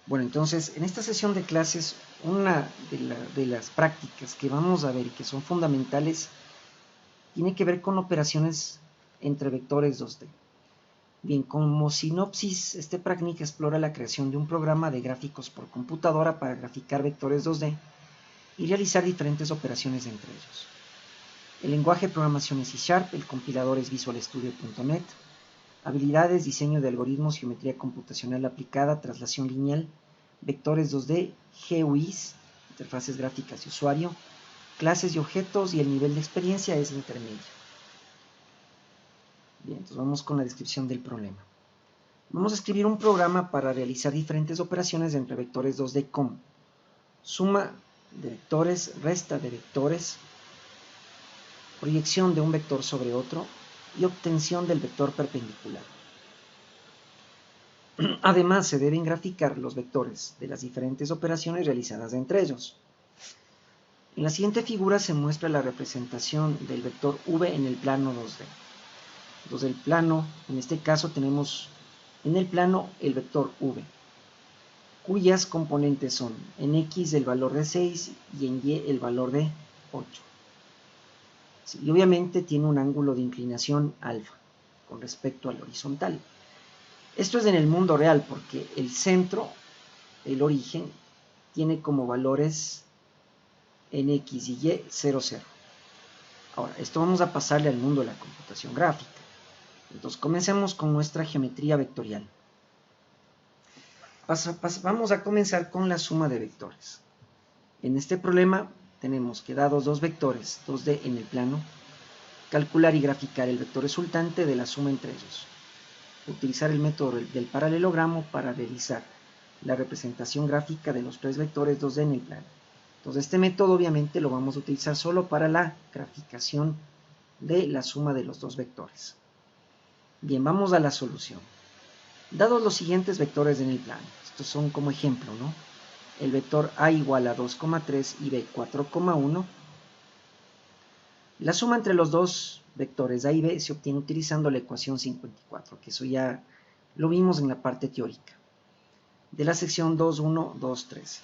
Bueno, entonces, en esta sesión de clases, una de las prácticas que vamos a ver y que son fundamentales tiene que ver con operaciones entre vectores 2D. Bien, como sinopsis, este práctica explora la creación de un programa de gráficos por computadora para graficar vectores 2D y realizar diferentes operaciones entre ellos. El lenguaje de programación es C#, el compilador es visualstudio.net. Habilidades, diseño de algoritmos, geometría computacional aplicada, traslación lineal, vectores 2D, GUIs, interfaces gráficas de usuario, clases y objetos, y el nivel de experiencia es intermedio. Bien, entonces vamos con la descripción del problema. Vamos a escribir un programa para realizar diferentes operaciones entre vectores 2D como suma de vectores, resta de vectores, proyección de un vector sobre otro y obtención del vector perpendicular. Además, se deben graficar los vectores de las diferentes operaciones realizadas entre ellos. En la siguiente figura se muestra la representación del vector v en el plano 2D. Entonces el plano, en este caso tenemos en el plano el vector v, cuyas componentes son en x el valor de 6 y en y el valor de 8. Y obviamente tiene un ángulo de inclinación alfa con respecto al horizontal. Esto es en el mundo real porque el centro, el origen, tiene como valores en x y y 0, 0. Ahora, esto vamos a pasarle al mundo de la computación gráfica. Entonces, comencemos con nuestra geometría vectorial. Vamos a comenzar con la suma de vectores. En este problema tenemos que, dados dos vectores 2D en el plano, calcular y graficar el vector resultante de la suma entre ellos. Utilizar el método del paralelogramo para realizar la representación gráfica de los tres vectores 2D en el plano. Entonces este método obviamente lo vamos a utilizar solo para la graficación de la suma de los dos vectores. Bien, vamos a la solución. Dados los siguientes vectores en el plano, estos son como ejemplo, ¿no? El vector A igual a 2,3 y B 4,1. La suma entre los dos vectores A y B se obtiene utilizando la ecuación 54, que eso ya lo vimos en la parte teórica, de la sección 2.1, 2.13.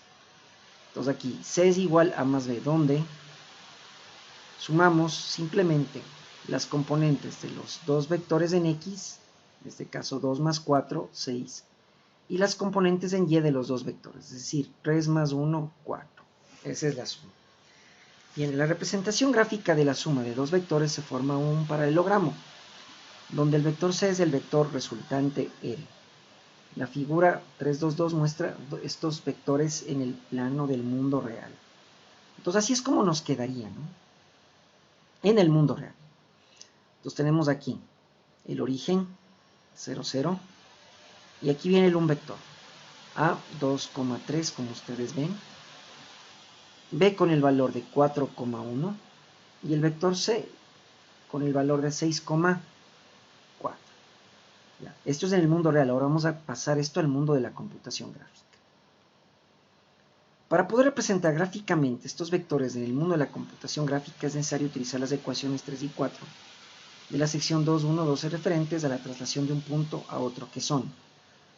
Entonces aquí C es igual a más B, donde sumamos simplemente las componentes de los dos vectores en X, en este caso 2 más 4, 6, y las componentes en Y de los dos vectores, es decir, 3 más 1, 4. Esa es la suma. Bien, en la representación gráfica de la suma de dos vectores se forma un paralelogramo, donde el vector C es el vector resultante R. La figura 322 muestra estos vectores en el plano del mundo real. Entonces así es como nos quedaría, ¿no? En el mundo real. Entonces tenemos aquí el origen 0, 0, y aquí viene un vector A 2,3, como ustedes ven, B con el valor de 4,1 y el vector C con el valor de 6,4. Esto es en el mundo real. Ahora vamos a pasar esto al mundo de la computación gráfica. Para poder representar gráficamente estos vectores en el mundo de la computación gráfica es necesario utilizar las ecuaciones 3 y 4 de la sección 2.1, 12 referentes a la traslación de un punto a otro, que son,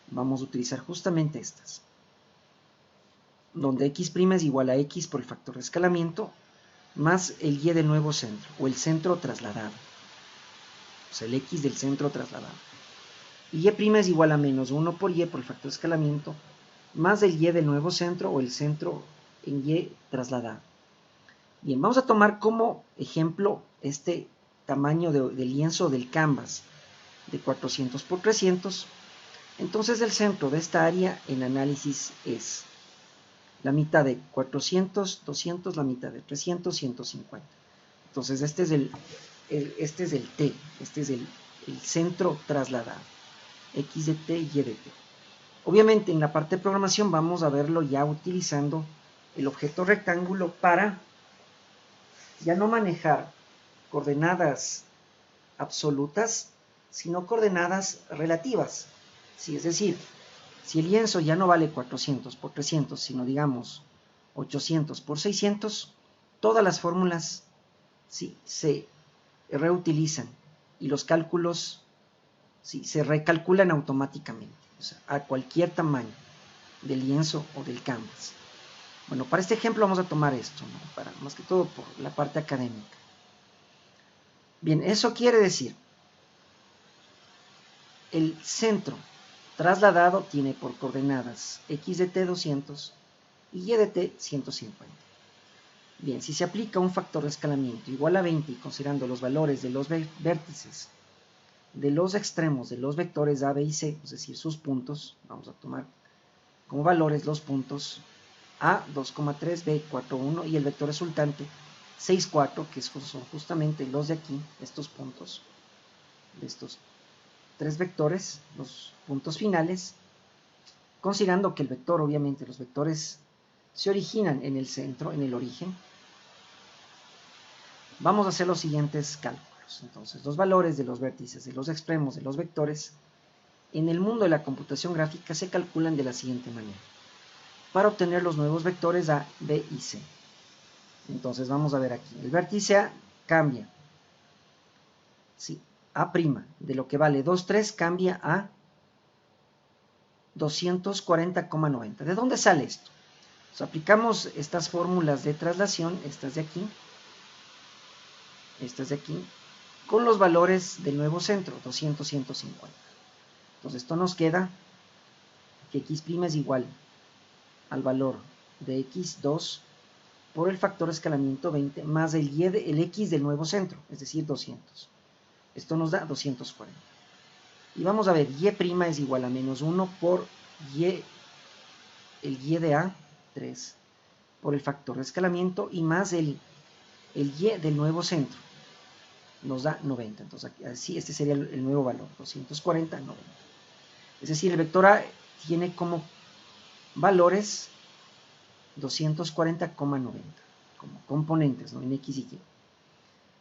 vamos a utilizar justamente estas, donde x' es igual a x por el factor de escalamiento más el y del nuevo centro, o el centro trasladado, o sea, el x del centro trasladado. Y y' es igual a menos 1 por y por el factor de escalamiento más el y del nuevo centro, o el centro en y trasladado. Bien, vamos a tomar como ejemplo este tamaño de lienzo del canvas de 400 por 300. Entonces el centro de esta área en análisis es la mitad de 400, 200, la mitad de 300, 150. Entonces este es el T, este es el centro trasladado, x de t, y de t. Obviamente en la parte de programación vamos a verlo ya utilizando el objeto rectángulo para ya no manejar coordenadas absolutas, sino coordenadas relativas. Sí, es decir, si el lienzo ya no vale 400 por 300, sino digamos 800 por 600, todas las fórmulas sí, se reutilizan y los cálculos sí, se recalculan automáticamente, o sea, a cualquier tamaño. del lienzo o del canvas. Bueno, para este ejemplo vamos a tomar esto, ¿no? Más que todo por la parte académica. Bien, eso quiere decir, el centro trasladado tiene por coordenadas x de t 200 y y de t 150. Bien, si se aplica un factor de escalamiento igual a 20 y considerando los valores de los vértices de los extremos de los vectores A, B y C, es decir, sus puntos, vamos a tomar como valores los puntos A 2,3, B 4,1 y el vector resultante 6,4, que son justamente los de aquí, estos puntos, de estos tres vectores, los puntos finales, considerando que el vector, obviamente, los vectores se originan en el centro, en el origen. Vamos a hacer los siguientes cálculos. Entonces, los valores de los vértices, de los extremos, de los vectores, en el mundo de la computación gráfica se calculan de la siguiente manera. Para obtener los nuevos vectores A, B y C. Entonces, vamos a ver aquí. El vértice A cambia. Sí, A', de lo que vale 2,3 cambia a 240,90. ¿De dónde sale esto? Pues aplicamos estas fórmulas de traslación, estas de aquí, con los valores del nuevo centro, 200, 150. Entonces esto nos queda que x' es igual al valor de x2 por el factor de escalamiento 20 más el x del nuevo centro, es decir, 200. Esto nos da 240. Y vamos a ver, y' es igual a menos 1 por el y de A, 3, por el factor de escalamiento y más el y del nuevo centro. Nos da 90. Entonces, así este sería el nuevo valor, 240, 90. Es decir, el vector A tiene como valores 240,90 como componentes, ¿no? En X y Y.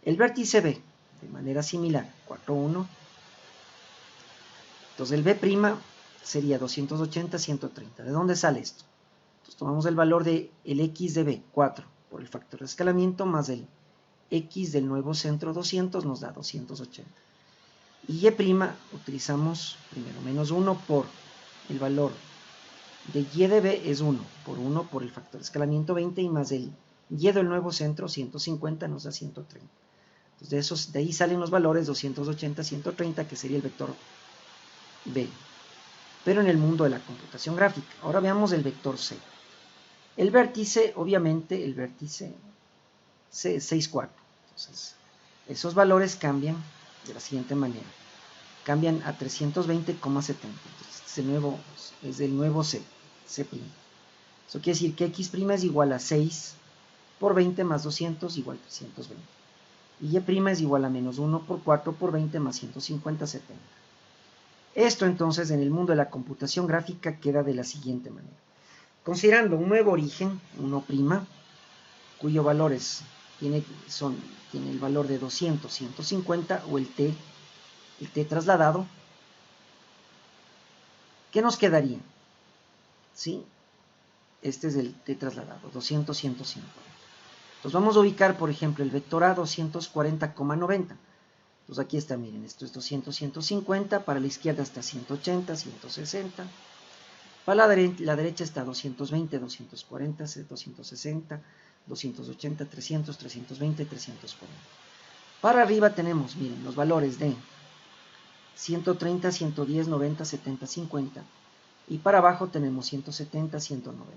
El vértice B, de manera similar, 4,1. Entonces el B' sería 280, 130. ¿De dónde sale esto? Entonces tomamos el valor de el X de B, 4, por el factor de escalamiento, más el X del nuevo centro 200 nos da 280. Y Y' utilizamos primero menos 1 por el valor de Y de B es 1 por el factor de escalamiento 20 y más el Y del nuevo centro 150 nos da 130. Entonces de ahí salen los valores 280, 130 que sería el vector B. Pero en el mundo de la computación gráfica. Ahora veamos el vector C. El vértice, obviamente, el vértice C es 6,4. Entonces, esos valores cambian de la siguiente manera. Cambian a 320,70. Entonces, es el nuevo C. C'. Eso quiere decir que x' es igual a 6 por 20 más 200 igual a 320. Y y' es igual a menos 1 por 4 por 20 más 150, 70. Esto entonces en el mundo de la computación gráfica queda de la siguiente manera. Considerando un nuevo origen, 1', cuyo valores tiene el valor de 200, 150 o el t trasladado, ¿qué nos quedaría? ¿Sí? Este es el t trasladado, 200, 150. Entonces vamos a ubicar, por ejemplo, el vector A 240,90. Entonces aquí está, miren, esto es 200, 150, para la izquierda está 180, 160, para la derecha está 220, 240, 260, 280, 300, 320, 340. Para arriba tenemos, miren, los valores de 130, 110, 90, 70, 50, y para abajo tenemos 170, 190.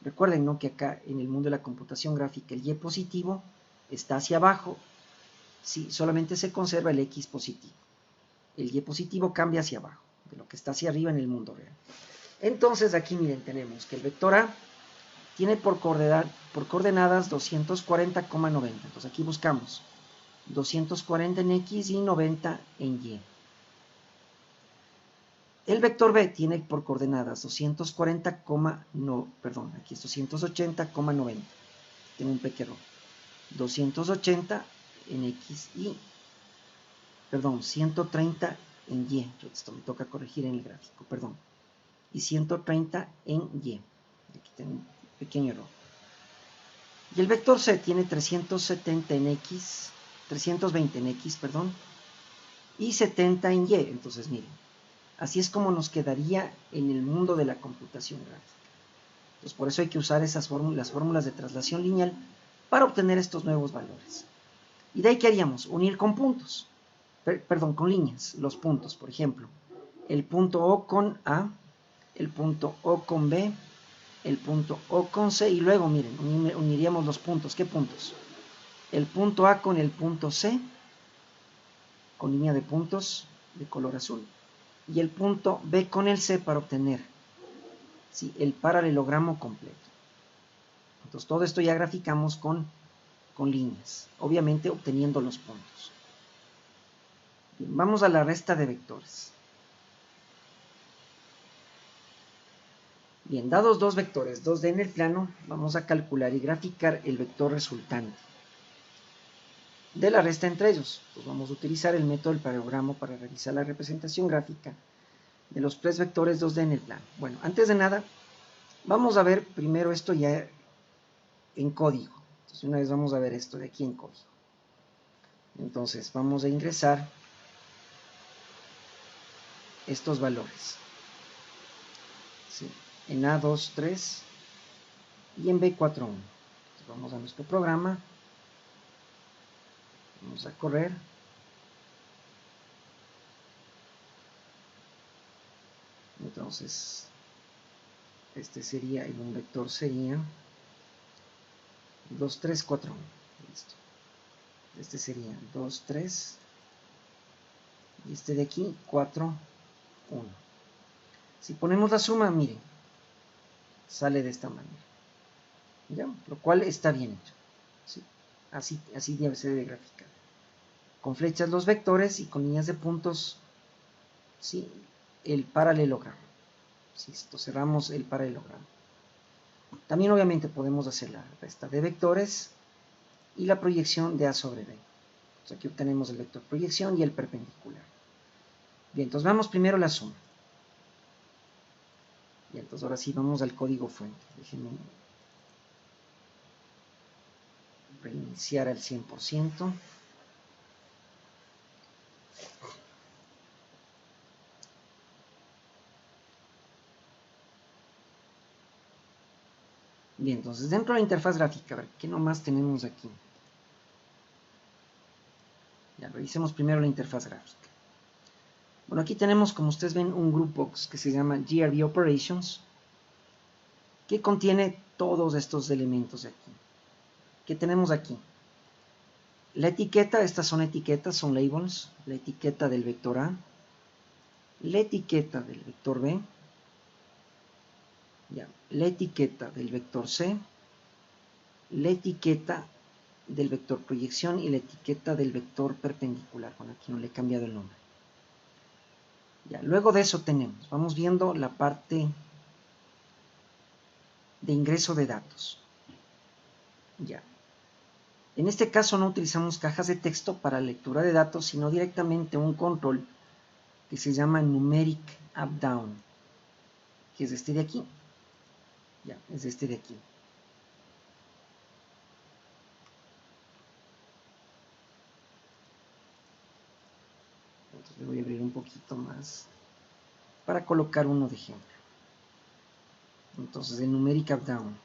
Recuerden, ¿no?, que acá en el mundo de la computación gráfica el y positivo está hacia abajo, si solamente se conserva el x positivo. El y positivo cambia hacia abajo, de lo que está hacia arriba en el mundo real. Entonces aquí, miren, tenemos que el vector A tiene por coordenadas 240,90. Entonces aquí buscamos 240 en x y 90 en y. El vector B tiene por coordenadas 280,90. Tengo un pequeño error. 280 en x y, 130 en y. Esto me toca corregir en el gráfico, perdón. Y 130 en y. Aquí tengo un pequeño error. Y el vector C tiene 370 en x, 320 en x, y 70 en y. Entonces, miren, Así es como nos quedaría en el mundo de la computación gráfica. Entonces, por eso hay que usar las fórmulas de traslación lineal para obtener estos nuevos valores. Y de ahí, ¿qué haríamos? Unir con puntos, perdón, con líneas, los puntos. Por ejemplo, el punto O con A, el punto O con B, el punto O con C, y luego, miren, uniríamos los puntos. ¿Qué puntos? El punto A con el punto C, con línea de puntos de color azul, y el punto B con el C para obtener, ¿sí?, el paralelogramo completo. Entonces, todo esto ya graficamos con líneas, obviamente obteniendo los puntos. Bien, vamos a la resta de vectores. Bien, dados dos vectores, 2D en el plano, vamos a calcular y graficar el vector resultante de la resta entre ellos. Pues vamos a utilizar el método del paralelogramo para realizar la representación gráfica de los tres vectores 2D en el plano. Bueno, antes de nada, vamos a ver primero esto ya en código. Entonces, una vez vamos a ver esto de aquí en código. Entonces, vamos a ingresar estos valores. ¿Sí? En A23 y en B41. Entonces, vamos a nuestro programa. Vamos a correr. Entonces, este sería, y un vector sería 2, 3, 4, 1. Listo. Este sería 2, 3. Y este de aquí, 4, 1. Si ponemos la suma, miren, sale de esta manera. ¿Ya? Lo cual está bien hecho. ¿Sí? Así se debe graficar. Con flechas los vectores y con líneas de puntos, ¿sí?, el paralelogramo. ¿Sí? Esto cerramos el paralelogramo. También obviamente podemos hacer la resta de vectores y la proyección de A sobre B. Entonces, aquí obtenemos el vector proyección y el perpendicular. Bien, entonces vamos primero a la suma. Y entonces ahora sí vamos al código fuente. Déjenme reiniciar al 100%. Bien, entonces dentro de la interfaz gráfica, a ver, ¿qué nomás tenemos aquí? Ya, revisemos primero la interfaz gráfica. Bueno, aquí tenemos, como ustedes ven, un group box que se llama GRB Operations, que contiene todos estos elementos de aquí. ¿Qué tenemos aquí? La etiqueta, estas son etiquetas, son labels, la etiqueta del vector A, la etiqueta del vector B, ya, la etiqueta del vector C, la etiqueta del vector proyección y la etiqueta del vector perpendicular. Bueno, aquí no le he cambiado el nombre. Ya, luego de eso tenemos, vamos viendo la parte de ingreso de datos. Ya. En este caso no utilizamos cajas de texto para lectura de datos, sino directamente un control que se llama Numeric Up-Down, que es este de aquí. Ya, es este de aquí. Entonces le voy a abrir un poquito más para colocar uno de ejemplo. Entonces el Numeric Up-Down.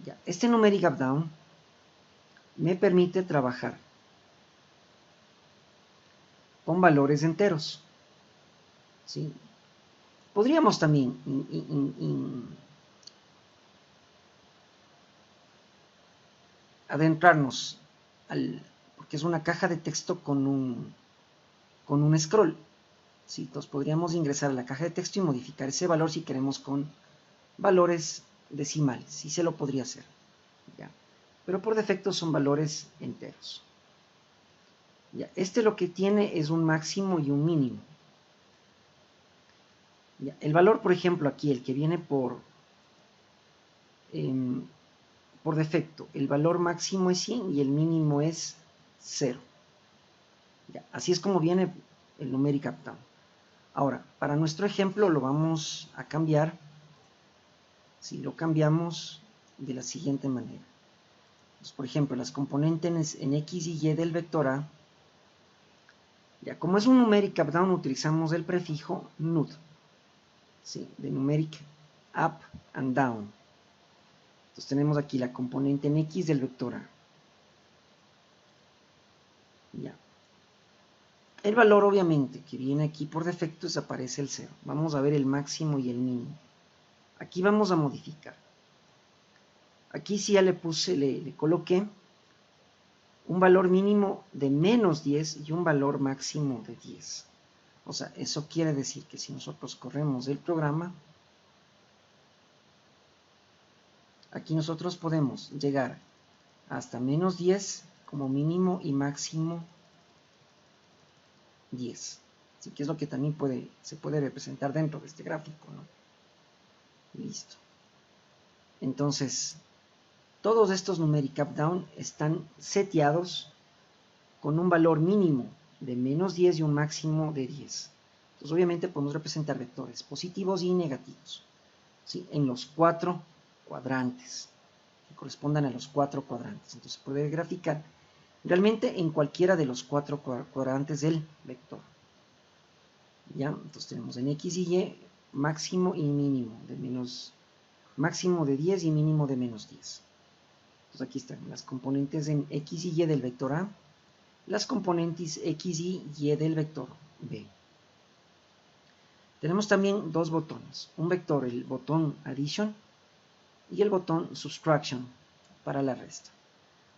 Ya, este Numeric Up-Down me permite trabajar con valores enteros. ¿Sí? Podríamos también adentrarnos porque es una caja de texto con un scroll. ¿Sí? Entonces podríamos ingresar a la caja de texto y modificar ese valor si queremos con valores decimales. Sí se lo podría hacer. ¿Ya? Pero por defecto son valores enteros. ¿Ya? Este lo que tiene es un máximo y un mínimo. ¿Ya? El valor, por ejemplo, aquí, el que viene por defecto, el valor máximo es 100 y el mínimo es 0. ¿Ya? Así es como viene el Numeric Up-Down. Ahora, para nuestro ejemplo lo vamos a cambiar. Si lo cambiamos de la siguiente manera. Pues, por ejemplo, las componentes en X y Y del vector A Ya, como es un numeric up down, utilizamos el prefijo nud, ¿sí? De numeric up and down. Entonces tenemos aquí la componente en X del vector A. Ya. El valor, obviamente, que viene aquí por defecto, desaparece el 0. Vamos a ver el máximo y el mínimo. Aquí vamos a modificar. Aquí sí ya le puse, le coloqué un valor mínimo de menos 10 y un valor máximo de 10. O sea, eso quiere decir que si nosotros corremos el programa, aquí nosotros podemos llegar hasta menos 10 como mínimo y máximo 10. Así que es lo que también se puede representar dentro de este gráfico, ¿no? Listo. Entonces, todos estos numeric up down están seteados con un valor mínimo de menos 10 y un máximo de 10. Entonces, obviamente podemos representar vectores positivos y negativos, ¿sí? En los 4 cuadrantes, que correspondan a los 4 cuadrantes. Entonces, se puede graficar realmente en cualquiera de los 4 cuadrantes del vector. ¿Ya? Entonces tenemos en X y Y máximo y mínimo de máximo de 10 y mínimo de menos 10. Entonces aquí están las componentes en X y Y del vector A, las componentes X y Y del vector B. Tenemos también dos botones, un vector, el botón addition y el botón subtraction para la resta.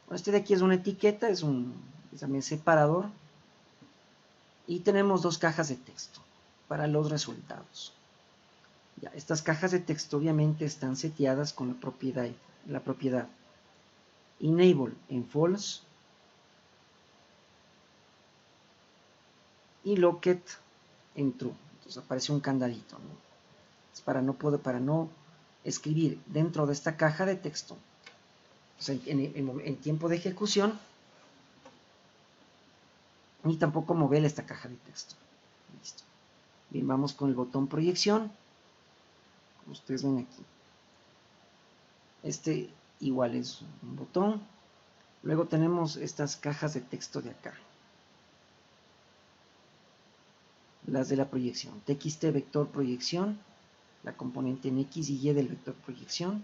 Bueno, este de aquí es una etiqueta, es también separador, y tenemos dos cajas de texto para los resultados. Ya, estas cajas de texto obviamente están seteadas con la propiedad enable en false y locket en true. Entonces aparece un candadito, ¿no? Es para no escribir dentro de esta caja de texto. Entonces, en tiempo de ejecución, ni tampoco mover esta caja de texto. Listo. Bien, vamos con el botón proyección. Como ustedes ven aquí. Este igual es un botón. Luego tenemos estas cajas de texto de acá. Las de la proyección. TXT vector proyección. La componente en X y Y del vector proyección.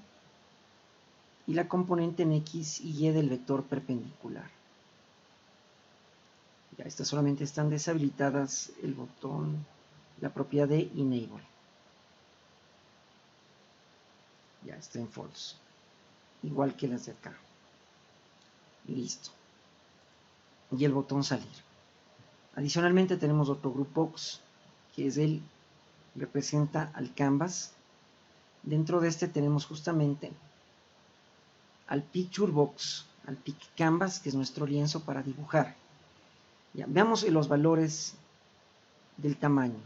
Y la componente en X y Y del vector perpendicular. Ya, estas solamente están deshabilitadas el botón, la propiedad de enable. Ya está en false. Igual que las de acá. Listo. Y el botón salir. Adicionalmente tenemos otro group box, que es representa al canvas. Dentro de este tenemos justamente al picture box, al pic canvas, que es nuestro lienzo para dibujar. Ya, veamos los valores del tamaño.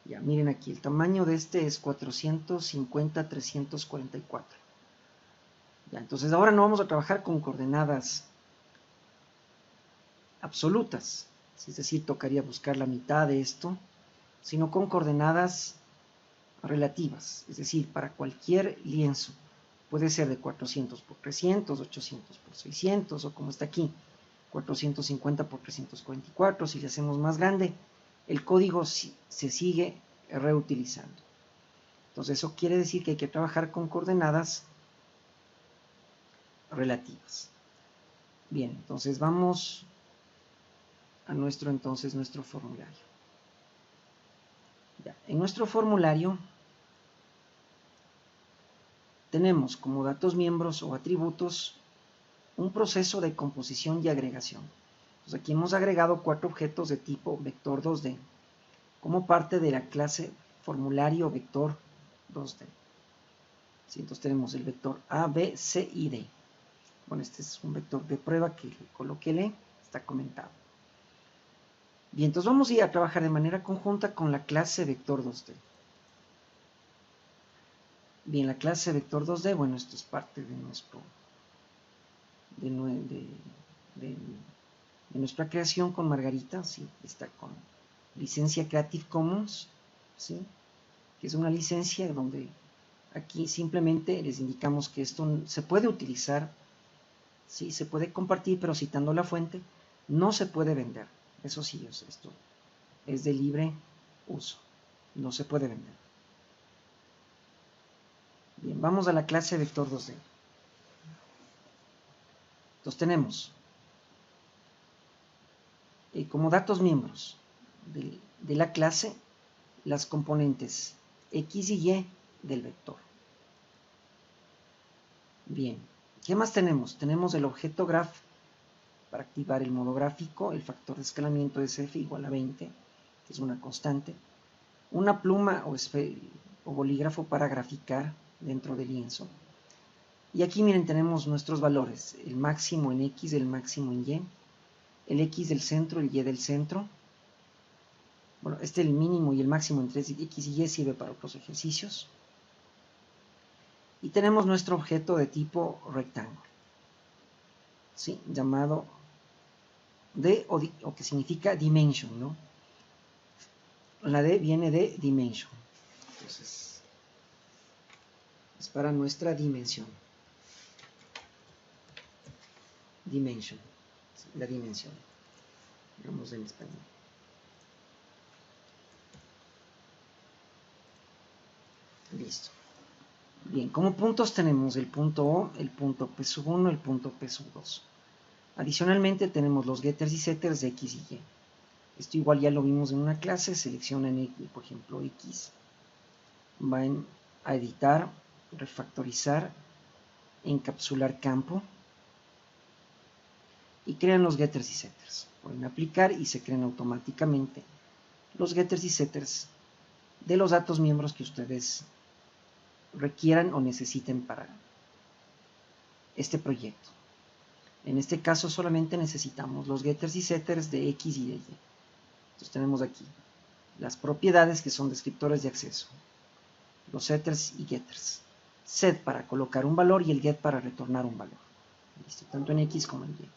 Ya, miren aquí, el tamaño de este es 450-344. Ya, entonces ahora no vamos a trabajar con coordenadas absolutas, es decir, tocaría buscar la mitad de esto, sino con coordenadas relativas, es decir, para cualquier lienzo. Puede ser de 400 por 300, 800 por 600, o como está aquí, 450 por 344. Si le hacemos más grande, el código se sigue reutilizando. Entonces eso quiere decir que hay que trabajar con coordenadas relativas. Bien, entonces vamos a nuestro formulario. Ya, en nuestro formulario tenemos como datos miembros o atributos un proceso de composición y agregación. Entonces aquí hemos agregado 4 objetos de tipo vector 2D como parte de la clase formulario vector 2D. ¿Sí? Entonces tenemos el vector A, B, C y D. Bueno, este es un vector de prueba que le coloqué L, está comentado. Bien, entonces vamos a ir a trabajar de manera conjunta con la clase vector 2D. Bien, la clase vector 2D, bueno, esto es parte de nuestra creación con Margarita, ¿sí? Está con licencia Creative Commons, ¿sí? Que es una licencia donde aquí simplemente les indicamos que esto se puede utilizar, ¿sí? Se puede compartir, pero citando la fuente, no se puede vender. Eso sí, esto es de libre uso, no se puede vender. Bien, vamos a la clase vector 2D. Entonces tenemos como datos miembros de la clase las componentes X y Y del vector. Bien, ¿qué más tenemos? Tenemos el objeto graph para activar el modo gráfico, el factor de escalamiento SF igual a 20, que es una constante, una pluma o bolígrafo para graficar dentro del lienzo. Y aquí miren, tenemos nuestros valores, el máximo en X, el máximo en Y, el X del centro, el Y del centro. Bueno, el mínimo y el máximo entre X y Y sirve para otros ejercicios. Y tenemos nuestro objeto de tipo rectángulo, ¿sí? Llamado D o que significa dimension, ¿no? La D viene de dimension. Entonces, es para nuestra dimensión. Dimension, la dimensión, digamos en español. Listo. Bien, como puntos tenemos el punto O, el punto P1, el punto P2. Adicionalmente tenemos los getters y setters de X y Y. Esto igual ya lo vimos en una clase, seleccionan X, por ejemplo X, van a editar, refactorizar, encapsular campo y crean los getters y setters. Pueden aplicar y se crean automáticamente los getters y setters de los datos miembros que ustedes requieran o necesiten para este proyecto. En este caso solamente necesitamos los getters y setters de X y de Y. Entonces tenemos aquí las propiedades que son descriptores de acceso, los setters y getters. Set para colocar un valor y el get para retornar un valor. ¿Listo? Tanto en X como en Y.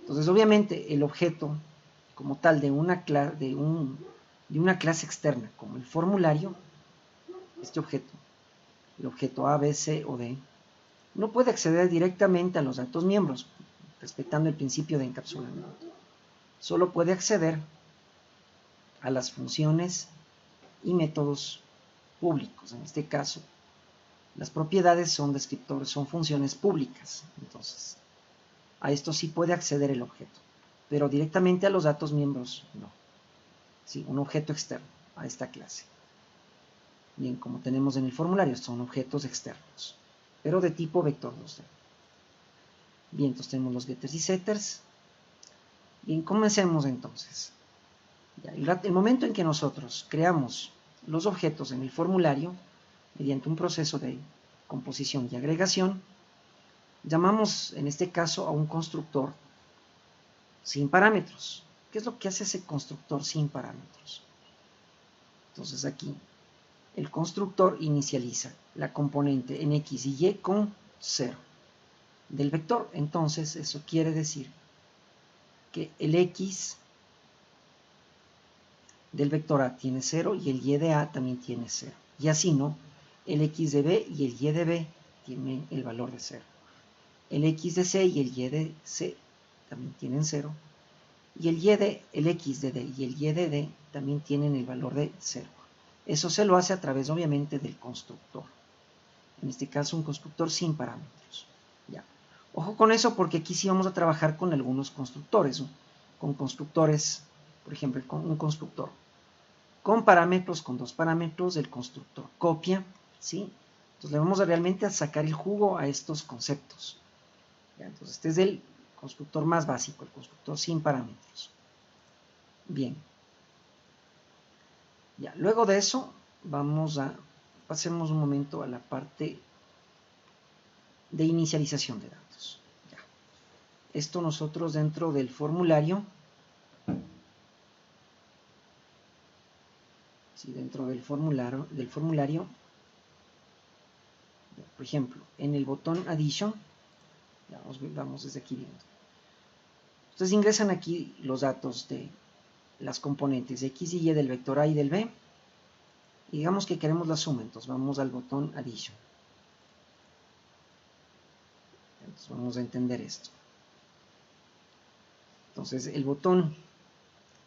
Entonces obviamente el objeto como tal de una clase externa como el formulario, este objeto, el objeto A, B, C o D, no puede acceder directamente a los datos miembros, respetando el principio de encapsulamiento. Solo puede acceder a las funciones y métodos públicos. En este caso, las propiedades son descriptores, son funciones públicas. Entonces, a esto sí puede acceder el objeto, pero directamente a los datos miembros no. Sí, un objeto externo a esta clase. Bien, como tenemos en el formulario, son objetos externos, pero de tipo vector 2D. Bien, entonces tenemos los getters y setters. Bien, comencemos entonces. Ya, el momento en que nosotros creamos los objetos en el formulario, mediante un proceso de composición y agregación, llamamos en este caso a un constructor sin parámetros. ¿Qué es lo que hace ese constructor sin parámetros? Entonces aquí el constructor inicializa la componente en X y Y con 0 del vector. Entonces eso quiere decir que el X del vector A tiene 0 y el Y de A también tiene 0. Y así, ¿no? El X de B y el Y de B tienen el valor de 0. El X de C y el Y de C también tienen 0. Y el X de D y el Y de D también tienen el valor de 0. Eso se lo hace a través, obviamente, del constructor. En este caso, un constructor sin parámetros. Ya. Ojo con eso porque aquí sí vamos a trabajar con algunos constructores, ¿no? Con constructores, por ejemplo, con un constructor con parámetros, con dos parámetros, el constructor copia, ¿sí? Entonces le vamos a realmente a sacar el jugo a estos conceptos. ¿Ya? Entonces este es el constructor más básico, el constructor sin parámetros. Bien. Ya, luego de eso pasemos un momento a la parte de inicialización de datos. Ya. Esto nosotros dentro del formulario, ¿sí? Dentro del formulario, por ejemplo, en el botón Addition, vamos desde aquí viendo. Entonces ingresan aquí los datos de las componentes X y Y del vector A y del B. Y digamos que queremos la suma, entonces vamos al botón Addition. Entonces vamos a entender esto. Entonces el botón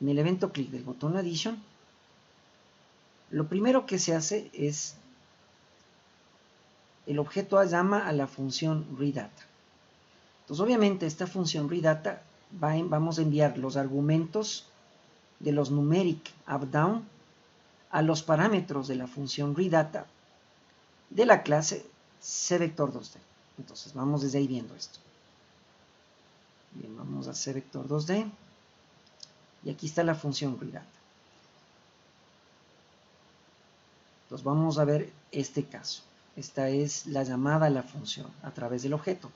en el evento clic del botón Addition, lo primero que se hace es el objeto A llama a la función reData. Entonces, obviamente, esta función reData vamos a enviar los argumentos de los numeric up-down a los parámetros de la función reData de la clase cvector2d. Entonces, vamos desde ahí viendo esto. Bien, vamos a cvector2d y aquí está la función reData. Entonces, vamos a ver este caso. Esta es la llamada a la función a través del objeto.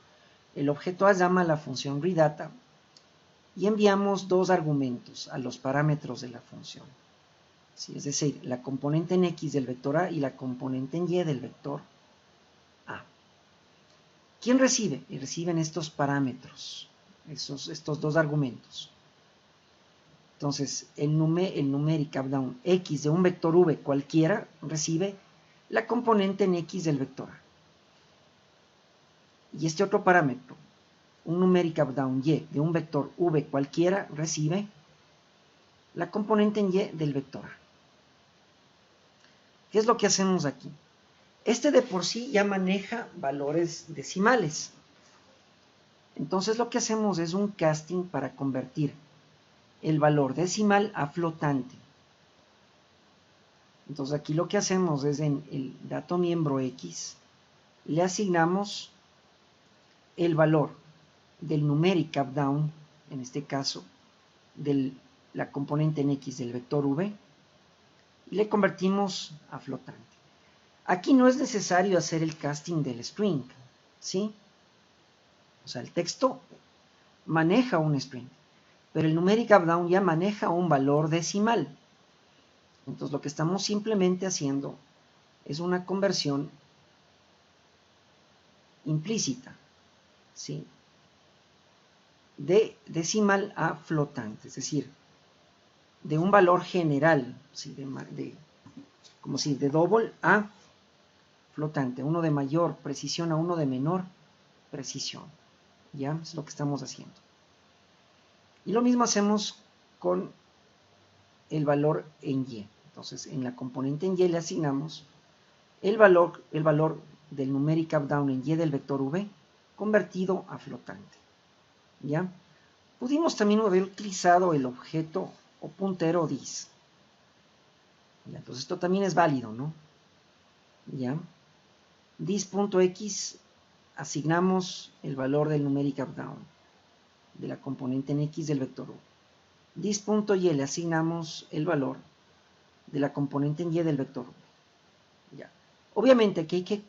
El objeto A llama a la función reData y enviamos dos argumentos a los parámetros de la función. ¿Sí? Es decir, la componente en X del vector A y la componente en Y del vector A. ¿Quién recibe? Y reciben estos parámetros, estos dos argumentos. Entonces, el numeric up-down X de un vector V cualquiera recibe la componente en X del vector A. Y este otro parámetro, un numeric up-down Y de un vector V cualquiera, recibe la componente en Y del vector A. ¿Qué es lo que hacemos aquí? Este de por sí ya maneja valores decimales. Entonces lo que hacemos es un casting para convertir el valor decimal a flotante. Entonces aquí lo que hacemos es en el dato miembro X, le asignamos el valor del numeric up-down, en este caso, de la componente en X del vector V, y le convertimos a flotante. Aquí no es necesario hacer el casting del string, ¿sí? O sea, el texto maneja un string, pero el numeric up-down ya maneja un valor decimal. Entonces lo que estamos simplemente haciendo es una conversión implícita, ¿sí? De decimal a flotante, es decir, de un valor general, ¿sí? Como si de double a flotante, uno de mayor precisión a uno de menor precisión. ¿Ya? Es lo que estamos haciendo. Y lo mismo hacemos con el valor en Y. Entonces, en la componente en Y le asignamos el valor del numeric up-down en Y del vector V convertido a flotante. ¿Ya? Pudimos también haber utilizado el objeto o puntero dis. ¿Ya? Entonces, esto también es válido, ¿no? ¿Ya? dis.x asignamos el valor del numeric up-down de la componente en X del vector U. dis.y le asignamos el valor de la componente en Y del vector U. Ya. Obviamente aquí hay que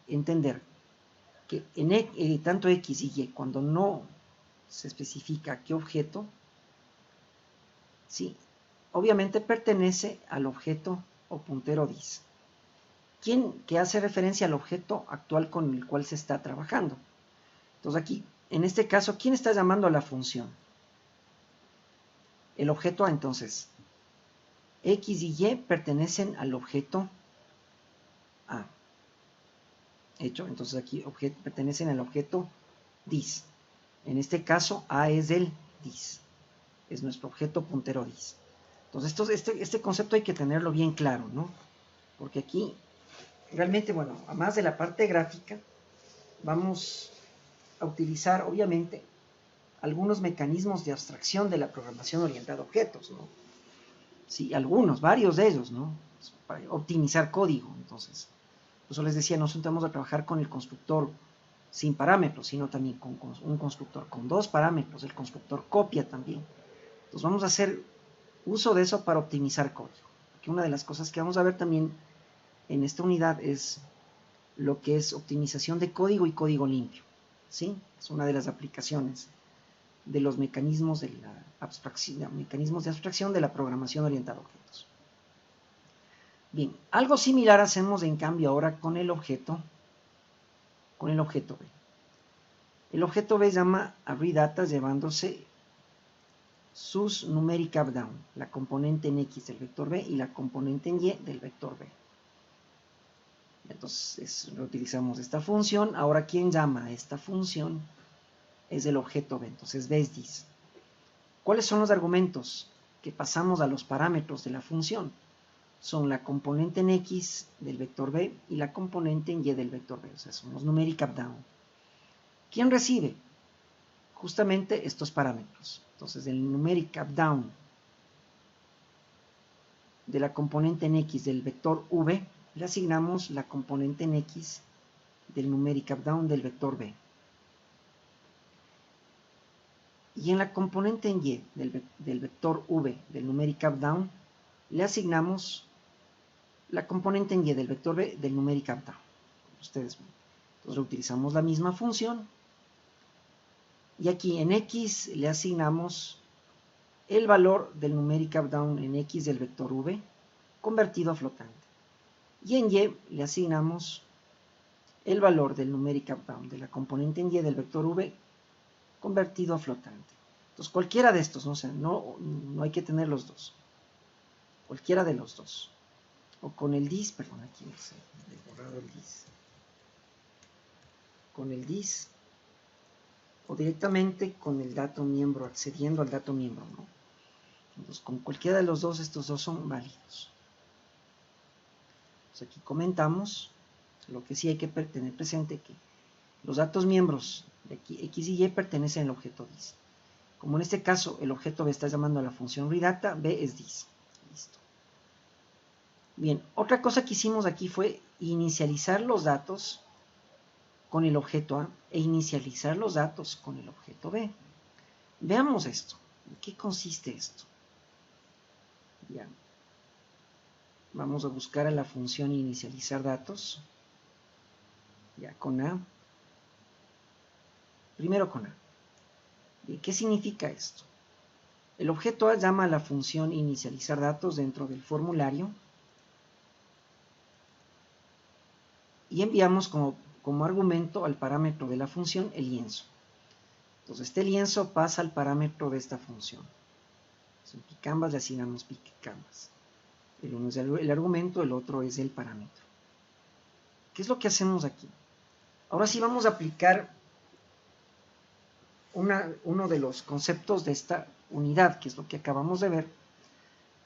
entender que en tanto X y Y, cuando no se especifica qué objeto, ¿sí? Obviamente pertenece al objeto o puntero dis. Que hace referencia al objeto actual con el cual se está trabajando. Entonces aquí, en este caso, ¿quién está llamando a la función? El objeto A. Entonces, X y Y pertenecen al objeto A. Hecho, entonces aquí pertenecen al objeto dis. En este caso, A es del dis. Es nuestro objeto puntero dis. Entonces, este concepto hay que tenerlo bien claro, ¿no? Porque aquí, realmente, bueno, además de la parte gráfica, vamos a utilizar, obviamente, algunos mecanismos de abstracción de la programación orientada a objetos, ¿no? Sí, varios de ellos, ¿no? Para optimizar código. Entonces, por eso les decía, no solo vamos a trabajar con el constructor sin parámetros, sino también con un constructor con dos parámetros, el constructor copia también. Entonces vamos a hacer uso de eso para optimizar código. Porque una de las cosas que vamos a ver también en esta unidad es lo que es optimización de código y código limpio, ¿sí? Es una de las aplicaciones de los mecanismos de abstracción de la programación orientada a objetos. Bien, algo similar hacemos en cambio ahora con el objeto B. El objeto B llama a reData llevándose sus numeric up-down, la componente en X del vector B y la componente en Y del vector B. Entonces reutilizamos esta función. Ahora, ¿quién llama a esta función? Es el objeto B. Entonces, B es dis. ¿Cuáles son los argumentos que pasamos a los parámetros de la función? Son la componente en X del vector B y la componente en Y del vector B, o sea, son los numeric up-down. ¿Quién recibe? Justamente estos parámetros. Entonces, del numeric up-down de la componente en X del vector V, le asignamos la componente en X del numeric up-down del vector B. Y en la componente en Y del vector V del numeric up-down, le asignamos la componente en Y del vector B del numeric up-down. Ustedes ven. Entonces utilizamos la misma función. Y aquí en X le asignamos el valor del numeric up-down en X del vector V convertido a flotante. Y en Y le asignamos el valor del numeric up-down de la componente en Y del vector V convertido a flotante. Entonces cualquiera de estos, no hay que tener los dos. Cualquiera de los dos. O con el dis, perdón, aquí no sé, he borrado el dis. Con el dis. O directamente con el dato miembro, accediendo al dato miembro, ¿no? Entonces, con cualquiera de los dos, estos dos son válidos. Entonces, aquí comentamos, lo que sí hay que tener presente, que los datos miembros de X y Y pertenecen al objeto dis. Como en este caso, el objeto B está llamando a la función readData, B es dis. Listo. Bien, otra cosa que hicimos aquí fue inicializar los datos con el objeto A e inicializar los datos con el objeto B. Veamos esto. ¿En qué consiste esto? Ya. Vamos a buscar a la función inicializar datos. Ya, con A. Primero con A. ¿Y qué significa esto? El objeto A llama a la función inicializar datos dentro del formulario y enviamos como argumento al parámetro de la función el lienzo. Entonces este lienzo pasa al parámetro de esta función. En picambas le asignamos picambas. El uno es el argumento, el otro es el parámetro. ¿Qué es lo que hacemos aquí? Ahora sí vamos a aplicar uno de los conceptos de esta unidad, que es lo que acabamos de ver,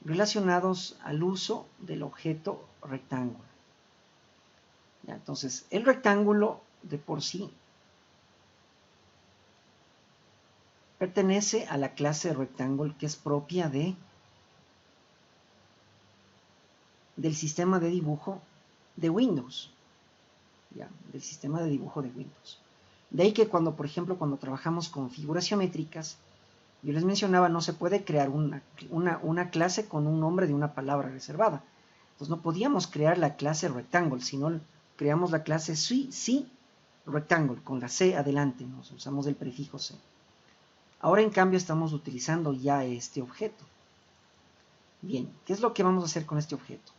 relacionados al uso del objeto rectángulo. Ya, entonces, el rectángulo de por sí pertenece a la clase rectangle que es propia del sistema de dibujo de Windows. Ya, del sistema de dibujo de Windows. De ahí que por ejemplo, cuando trabajamos con figuras geométricas, yo les mencionaba, no se puede crear una clase con un nombre de una palabra reservada. Entonces no podíamos crear la clase rectangle, sino creamos la clase sí rectangle, con la C adelante, nos usamos el prefijo C. Ahora en cambio estamos utilizando ya este objeto. Bien, ¿qué es lo que vamos a hacer con este objeto?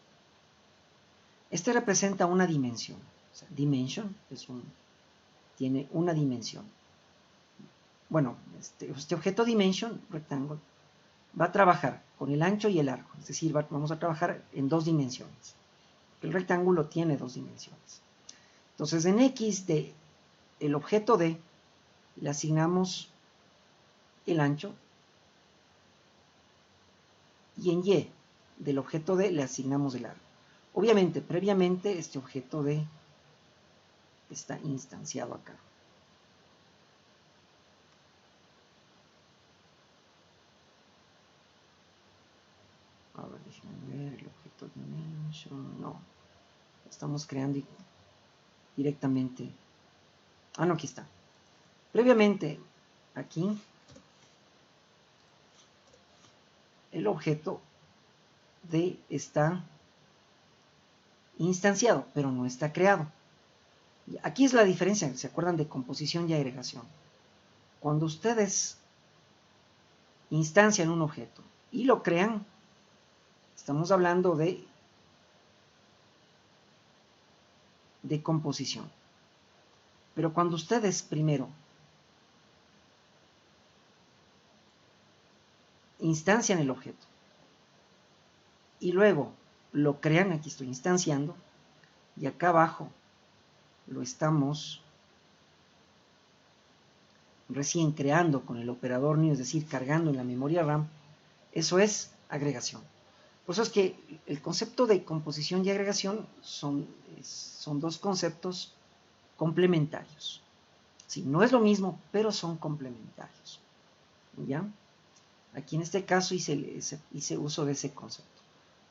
Este representa una dimensión. O sea, dimension tiene una dimensión. Bueno, este objeto dimension, rectangle, va a trabajar con el ancho y el largo. Es decir, vamos a trabajar en dos dimensiones. El rectángulo tiene dos dimensiones. Entonces, en X el objeto D le asignamos el ancho y en Y del objeto D le asignamos el largo. Obviamente, previamente este objeto D está instanciado acá. A ver, déjenme ver el objeto dimension. No, estamos creando directamente. Ah, no, aquí está. Previamente, aquí, el objeto D está instanciado, pero no está creado. Aquí es la diferencia, ¿se acuerdan de composición y agregación? Cuando ustedes instancian un objeto y lo crean, estamos hablando de composición. Pero cuando ustedes primero instancian el objeto y luego lo crean, aquí estoy instanciando, y acá abajo lo estamos recién creando con el operador new, es decir, cargando en la memoria RAM, eso es agregación. Por eso es que el concepto de composición y agregación son dos conceptos complementarios. Sí, no es lo mismo, pero son complementarios. ¿Ya? Aquí en este caso hice uso de ese concepto.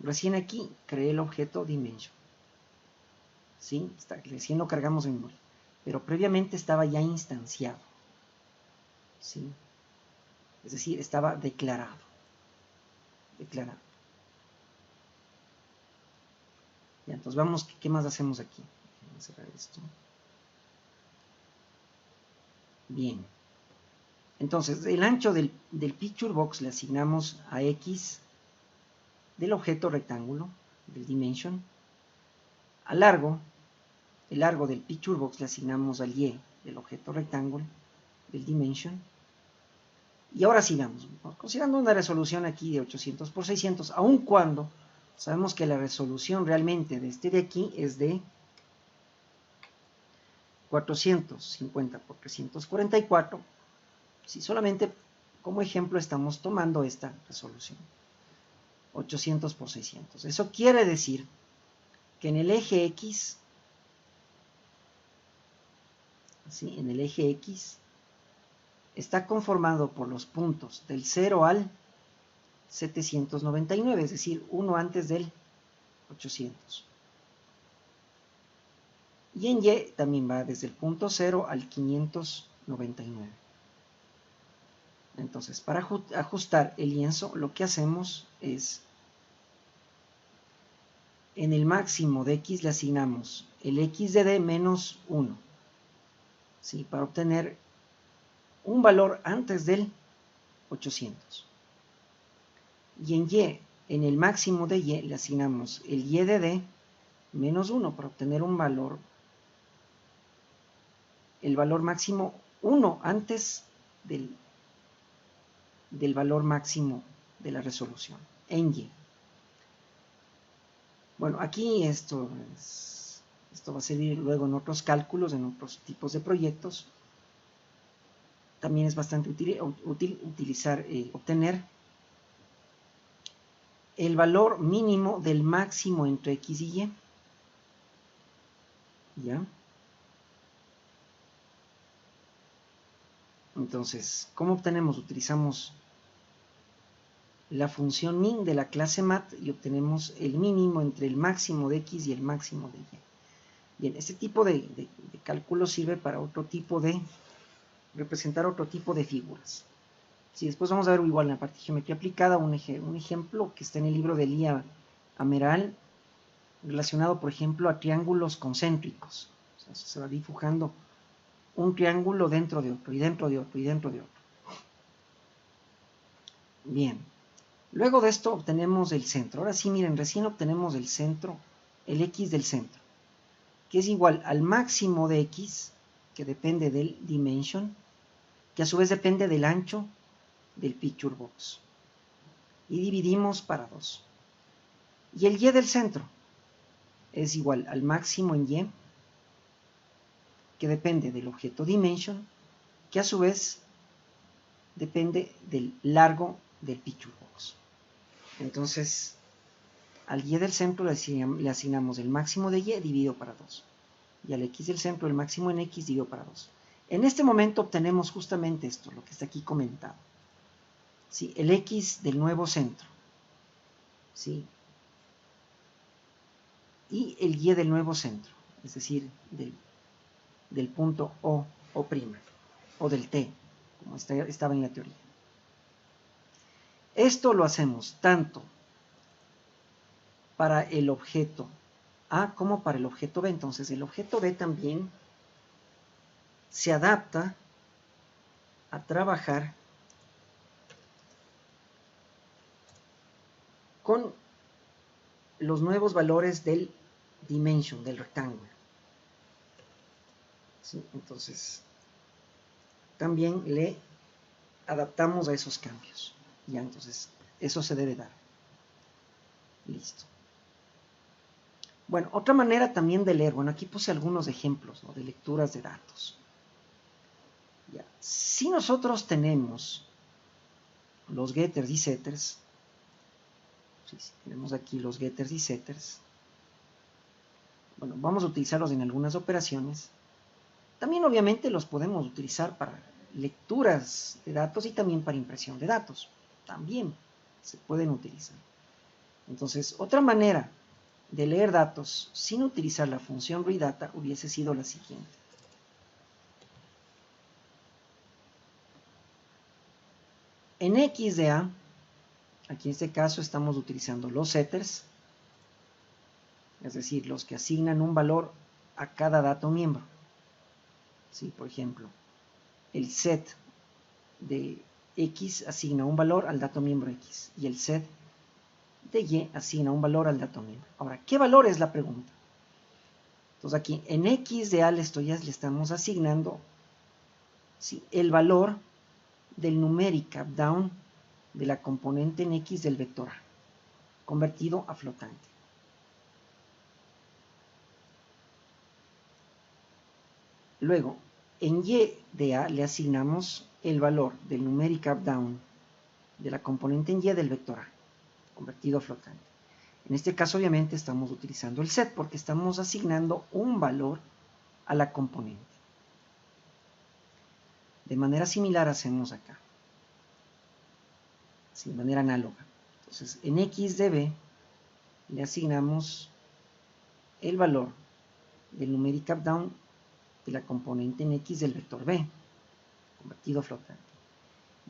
Recién aquí creé el objeto dimension. ¿Sí? Recién lo cargamos en memoria. Pero previamente estaba ya instanciado. ¿Sí? Es decir, estaba declarado. Ya, entonces vamos, ¿qué más hacemos aquí? Vamos a cerrar esto. Bien. Entonces, el ancho del picture box le asignamos a X del objeto rectángulo, del dimension. El largo del picture box le asignamos al Y del objeto rectángulo, del dimension. Y ahora sigamos, considerando una resolución aquí de 800 por 600, aun cuando sabemos que la resolución realmente de este de aquí es de 450 por 344, si solamente como ejemplo estamos tomando esta resolución, 800 por 600. Eso quiere decir que en el eje X, ¿sí? En el eje X está conformado por los puntos del 0 al 799, es decir, uno antes del 800. Y en Y también va desde el punto 0 al 599. Entonces, para ajustar el lienzo, lo que hacemos es, en el máximo de X le asignamos el X de D menos 1, ¿sí? Para obtener un valor antes del 800. Y en el máximo de Y le asignamos el Y de D menos 1 para obtener un valor, el valor máximo 1 antes del valor máximo de la resolución en Y. Bueno, aquí esto va a servir luego en otros cálculos, en otros tipos de proyectos. También es bastante útil obtener el valor mínimo del máximo entre X y Y. ¿Ya? Entonces, ¿cómo obtenemos? Utilizamos la función min de la clase mat y obtenemos el mínimo entre el máximo de X y el máximo de Y. Bien, este tipo de cálculo sirve para otro tipo de representar otro tipo de figuras. Sí, después vamos a ver igual en la parte de geometría aplicada un ejemplo que está en el libro de Lía Ameral relacionado, por ejemplo, a triángulos concéntricos. O sea, se va dibujando un triángulo dentro de otro, y dentro de otro, y dentro de otro. Bien. Luego de esto obtenemos el centro. Ahora sí, miren, recién obtenemos el centro, el X del centro, que es igual al máximo de X, que depende del dimension, que a su vez depende del ancho del picture box. Y dividimos para 2. Y el Y del centro es igual al máximo en Y, que depende del objeto dimension, que a su vez depende del largo del picture box. Entonces, al Y del centro le asignamos el máximo de Y dividido para 2. Y al X del centro el máximo en X dividido para 2. En este momento obtenemos justamente esto, lo que está aquí comentado. ¿Sí? El X del nuevo centro. ¿Sí? Y el Y del nuevo centro, es decir, del punto O', o del T, como estaba en la teoría. Esto lo hacemos tanto para el objeto A como para el objeto B. Entonces, el objeto B también se adapta a trabajar con los nuevos valores del dimension, del rectángulo. ¿Sí? Entonces, también le adaptamos a esos cambios. Ya, entonces, eso se debe dar. Listo. Bueno, otra manera también de leer. Bueno, aquí puse algunos ejemplos, ¿no?, de lecturas de datos. Ya. Si nosotros tenemos los getters y setters, si tenemos aquí los getters y setters, bueno, vamos a utilizarlos en algunas operaciones. También obviamente los podemos utilizar para lecturas de datos y también para impresión de datos. También se pueden utilizar. Entonces, otra manera de leer datos sin utilizar la función readData hubiese sido la siguiente. En XDA, aquí en este caso estamos utilizando los setters, es decir, los que asignan un valor a cada dato miembro. ¿Sí? Por ejemplo, el set de X asigna un valor al dato miembro X y el set de Y asigna un valor al dato miembro. Ahora, ¿qué valor es la pregunta? Entonces aquí en XDA le estamos asignando, ¿sí?, el valor del numeric updown de la componente en X del vector A, convertido a flotante. Luego, en Y de A le asignamos el valor del numeric updown de la componente en Y del vector A, convertido a flotante. En este caso, obviamente, estamos utilizando el set porque estamos asignando un valor a la componente. De manera similar hacemos acá, ¿sí?, de manera análoga. Entonces, en X de B le asignamos el valor del numeric updown de la componente en X del vector B, convertido a flotante.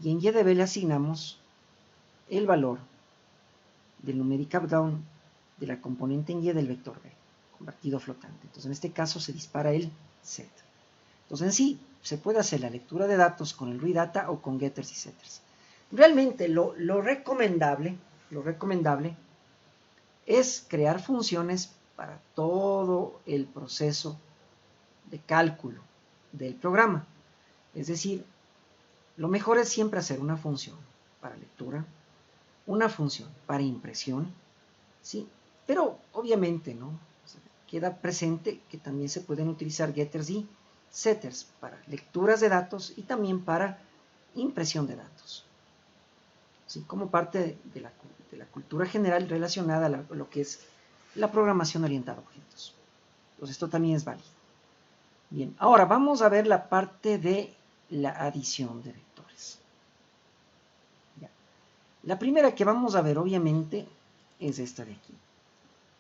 Y en Y de B le asignamos el valor del numeric updown de la componente en Y del vector B, convertido a flotante. Entonces, en este caso se dispara el set. Entonces, en sí, se puede hacer la lectura de datos con el readData o con getters y setters. Realmente, lo recomendable es crear funciones para todo el proceso de cálculo del programa. Es decir, lo mejor es siempre hacer una función para lectura, una función para impresión, ¿sí? Pero obviamente, ¿no?, queda presente que también se pueden utilizar getters y setters para lecturas de datos y también para impresión de datos, ¿sí?, como parte de la cultura general relacionada a lo que es la programación orientada a objetos. Entonces, esto también es válido. Bien, ahora vamos a ver la parte de la adición de vectores. Ya. La primera que vamos a ver, obviamente, es esta de aquí.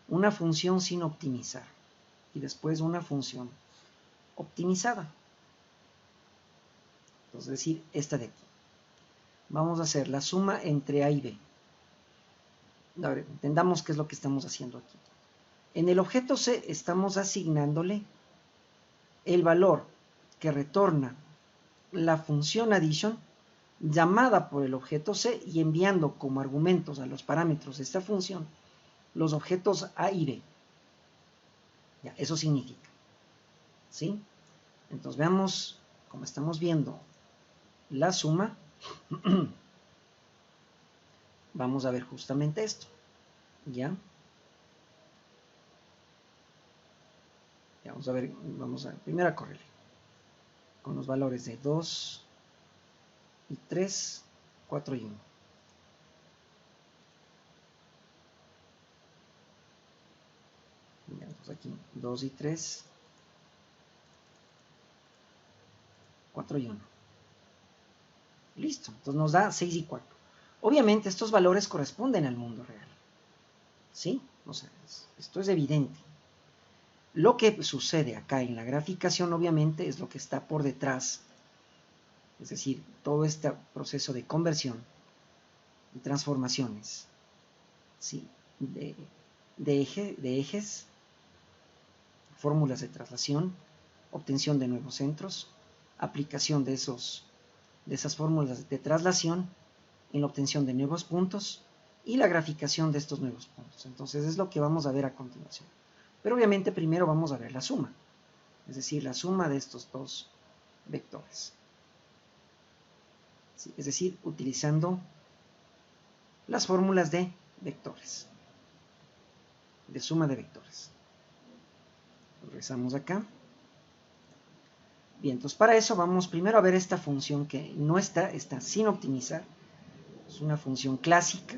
Una función sin optimizar. Y después una función optimizada. Entonces, es decir, esta de aquí. Vamos a hacer la suma entre A y B. A ver, entendamos qué es lo que estamos haciendo aquí. En el objeto C estamos asignándole el valor que retorna la función addition llamada por el objeto C y enviando como argumentos a los parámetros de esta función los objetos A y B. Ya, eso significa, ¿sí? Entonces veamos, como estamos viendo la suma, vamos a ver justamente esto, ¿ya? Vamos a ver, primero a correrle con los valores de 2 y 3, 4 y 1. Entonces aquí 2 y 3, 4 y 1. Listo, entonces nos da 6 y 4. Obviamente estos valores corresponden al mundo real, ¿sí? O sea, esto es evidente. Lo que sucede acá en la graficación, obviamente, es lo que está por detrás. Es decir, todo este proceso de conversión y transformaciones, ¿sí?, de ejes, fórmulas de traslación, obtención de nuevos centros, aplicación de esas fórmulas de traslación en la obtención de nuevos puntos y la graficación de estos nuevos puntos. Entonces es lo que vamos a ver a continuación. Pero obviamente primero vamos a ver la suma, es decir, la suma de estos dos vectores. ¿Sí? Es decir, utilizando las fórmulas de vectores, de suma de vectores. Regresamos acá. Bien, entonces para eso vamos primero a ver esta función que no está sin optimizar. Es una función clásica,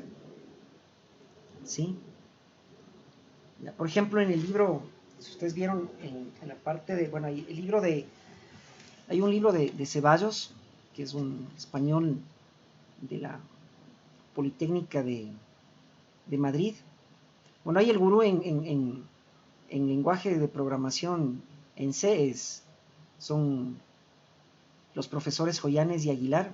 ¿sí? Ya, por ejemplo, en el libro, si ustedes vieron en la parte de, bueno, hay un libro de Ceballos, que es un español de la Politécnica de Madrid. Bueno, ahí el gurú en lenguaje de programación en C son los profesores Joyanes y Aguilar,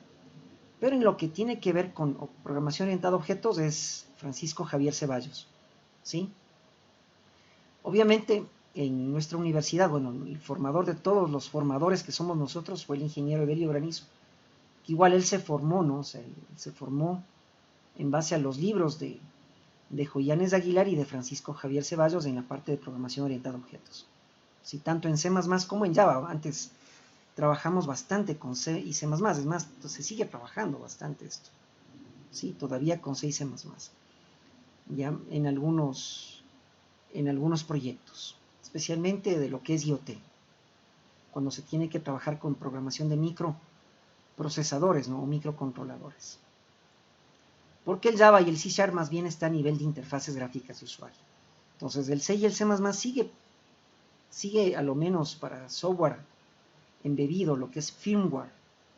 pero en lo que tiene que ver con programación orientada a objetos es Francisco Javier Ceballos, ¿sí? Obviamente, en nuestra universidad, bueno, el formador de todos los formadores que somos nosotros fue el ingeniero Evelio Granizo, que igual él se formó, ¿no? O sea, él se formó en base a los libros de Joyanes de Aguilar y de Francisco Javier Ceballos en la parte de programación orientada a objetos. Sí, tanto en C++ como en Java. Antes trabajamos bastante con C y C++, es más, se sigue trabajando bastante esto. Sí, todavía con C y C++. Ya en algunos proyectos, especialmente de lo que es IoT, cuando se tiene que trabajar con programación de microprocesadores, ¿no? O microcontroladores. Porque el Java y el C# más bien está a nivel de interfaces gráficas de usuario. Entonces el C y el C++ sigue a lo menos para software embebido, lo que es firmware,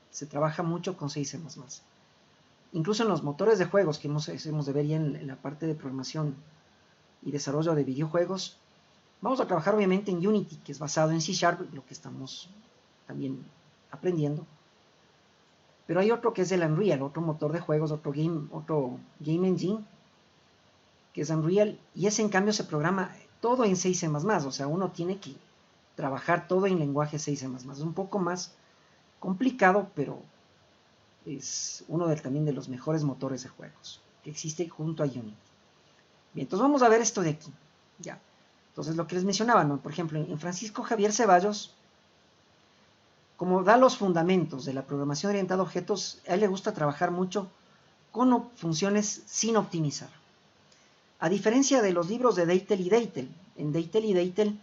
se trabaja mucho con C y C++. Incluso en los motores de juegos que hemos de ver ya en la parte de programación y desarrollo de videojuegos, vamos a trabajar obviamente en Unity, que es basado en C#, lo que estamos también aprendiendo. Pero hay otro que es el Unreal, otro motor de juegos, otro game engine, que es Unreal, y ese en cambio se programa todo en C y C++, o sea, uno tiene que trabajar todo en lenguaje C y C++. Es un poco más complicado, pero es uno también de los mejores motores de juegos que existe junto a Unity. Bien, entonces vamos a ver esto de aquí. Ya. Entonces lo que les mencionaba, ¿no? Por ejemplo, en Francisco Javier Ceballos, como da los fundamentos de la programación orientada a objetos, a él le gusta trabajar mucho con funciones sin optimizar. A diferencia de los libros de Deitel y Deitel, en Deitel y Deitel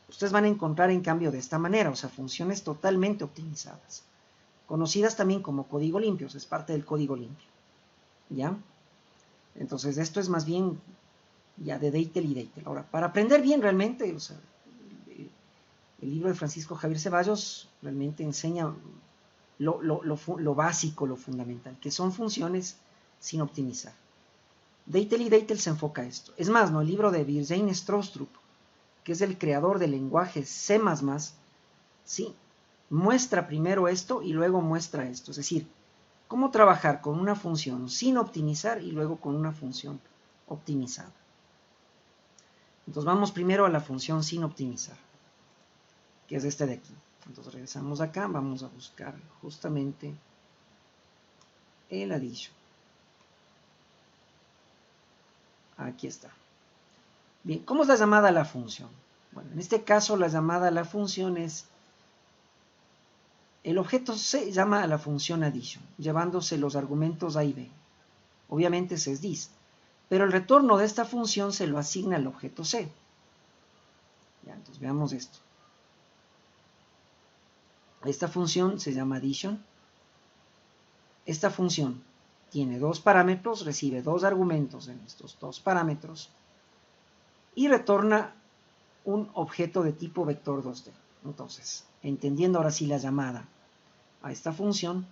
ustedes van a encontrar en cambio de esta manera, o sea, funciones totalmente optimizadas, conocidas también como código limpio, o sea, es parte del código limpio, ¿ya? Entonces esto es más bien ya de Deitel y Deitel. Ahora, para aprender bien realmente, o sea, el libro de Francisco Javier Ceballos realmente enseña lo básico, lo fundamental, que son funciones sin optimizar. Deitel y Deitel se enfoca a esto. Es más, ¿no? El libro de Virginie Stroustrup, que es el creador del lenguaje C++, ¿sí? Muestra primero esto y luego muestra esto. Es decir, cómo trabajar con una función sin optimizar y luego con una función optimizada. Entonces vamos primero a la función sin optimizar, que es este de aquí. Entonces regresamos acá, vamos a buscar justamente el addition. Aquí está. Bien, ¿cómo es la llamada a la función? Bueno, en este caso la llamada a la función es, el objeto C llama a la función addition, llevándose los argumentos A y B. Obviamente C es this, pero el retorno de esta función se lo asigna al objeto C. Ya, entonces veamos esto. Esta función se llama addition. Esta función tiene dos parámetros, recibe dos argumentos en estos dos parámetros y retorna un objeto de tipo vector 2D. Entonces, entendiendo ahora sí la llamada a esta función,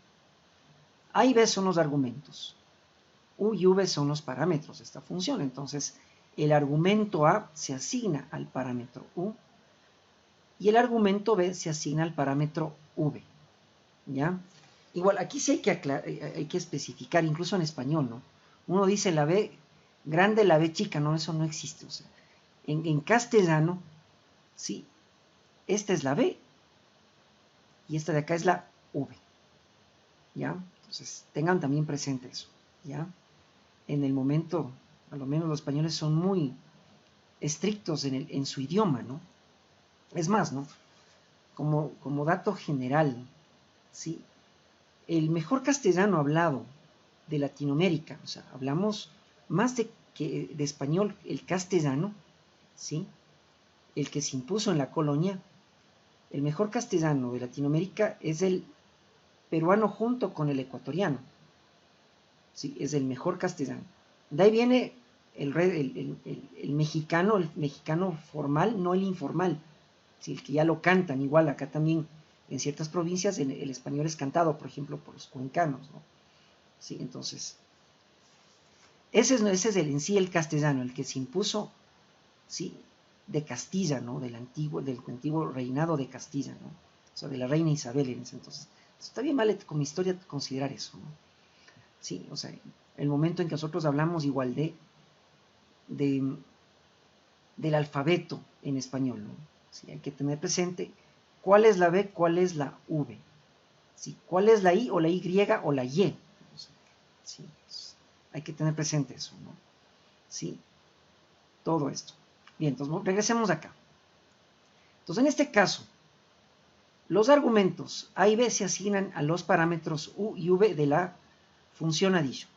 A y B son los argumentos, U y V son los parámetros de esta función. Entonces, el argumento A se asigna al parámetro U y el argumento B se asigna al parámetro V. ¿Ya? Igual, aquí sí hay que especificar, incluso en español, ¿no? Uno dice la B grande, la B chica, no, eso no existe. O sea, en castellano, sí, esta es la B y esta de acá es la V. ¿Ya? Entonces, tengan también presente eso. ¿Ya? En el momento, a lo menos los españoles son muy estrictos en su idioma, ¿no? Es más, ¿no? Como dato general, ¿sí? El mejor castellano hablado de Latinoamérica, o sea, hablamos más de español el castellano, ¿sí? El que se impuso en la colonia, el mejor castellano de Latinoamérica es el peruano junto con el ecuatoriano. ¿Sí? Es el mejor castellano. De ahí viene el mexicano formal, no el informal. ¿Sí? El que ya lo cantan, igual acá también en ciertas provincias el español es cantado, por ejemplo, por los cuencanos, ¿no? ¿Sí? Entonces, ese es en sí el castellano, el que se impuso, ¿sí? De Castilla, ¿no? Del antiguo reinado de Castilla, ¿no? O sea, de la reina Isabel en ese entonces. Está bien mal con mi historia considerar eso, ¿no? Sí, o sea, el momento en que nosotros hablamos igual del alfabeto en español, ¿no? Sí, hay que tener presente cuál es la B, cuál es la V, ¿sí? Cuál es la I o la Y o la Y. ¿Sí? Hay que tener presente eso, ¿no? ¿Sí? Todo esto. Bien, entonces regresemos acá. Entonces, en este caso, los argumentos A y B se asignan a los parámetros U y V de la función addition.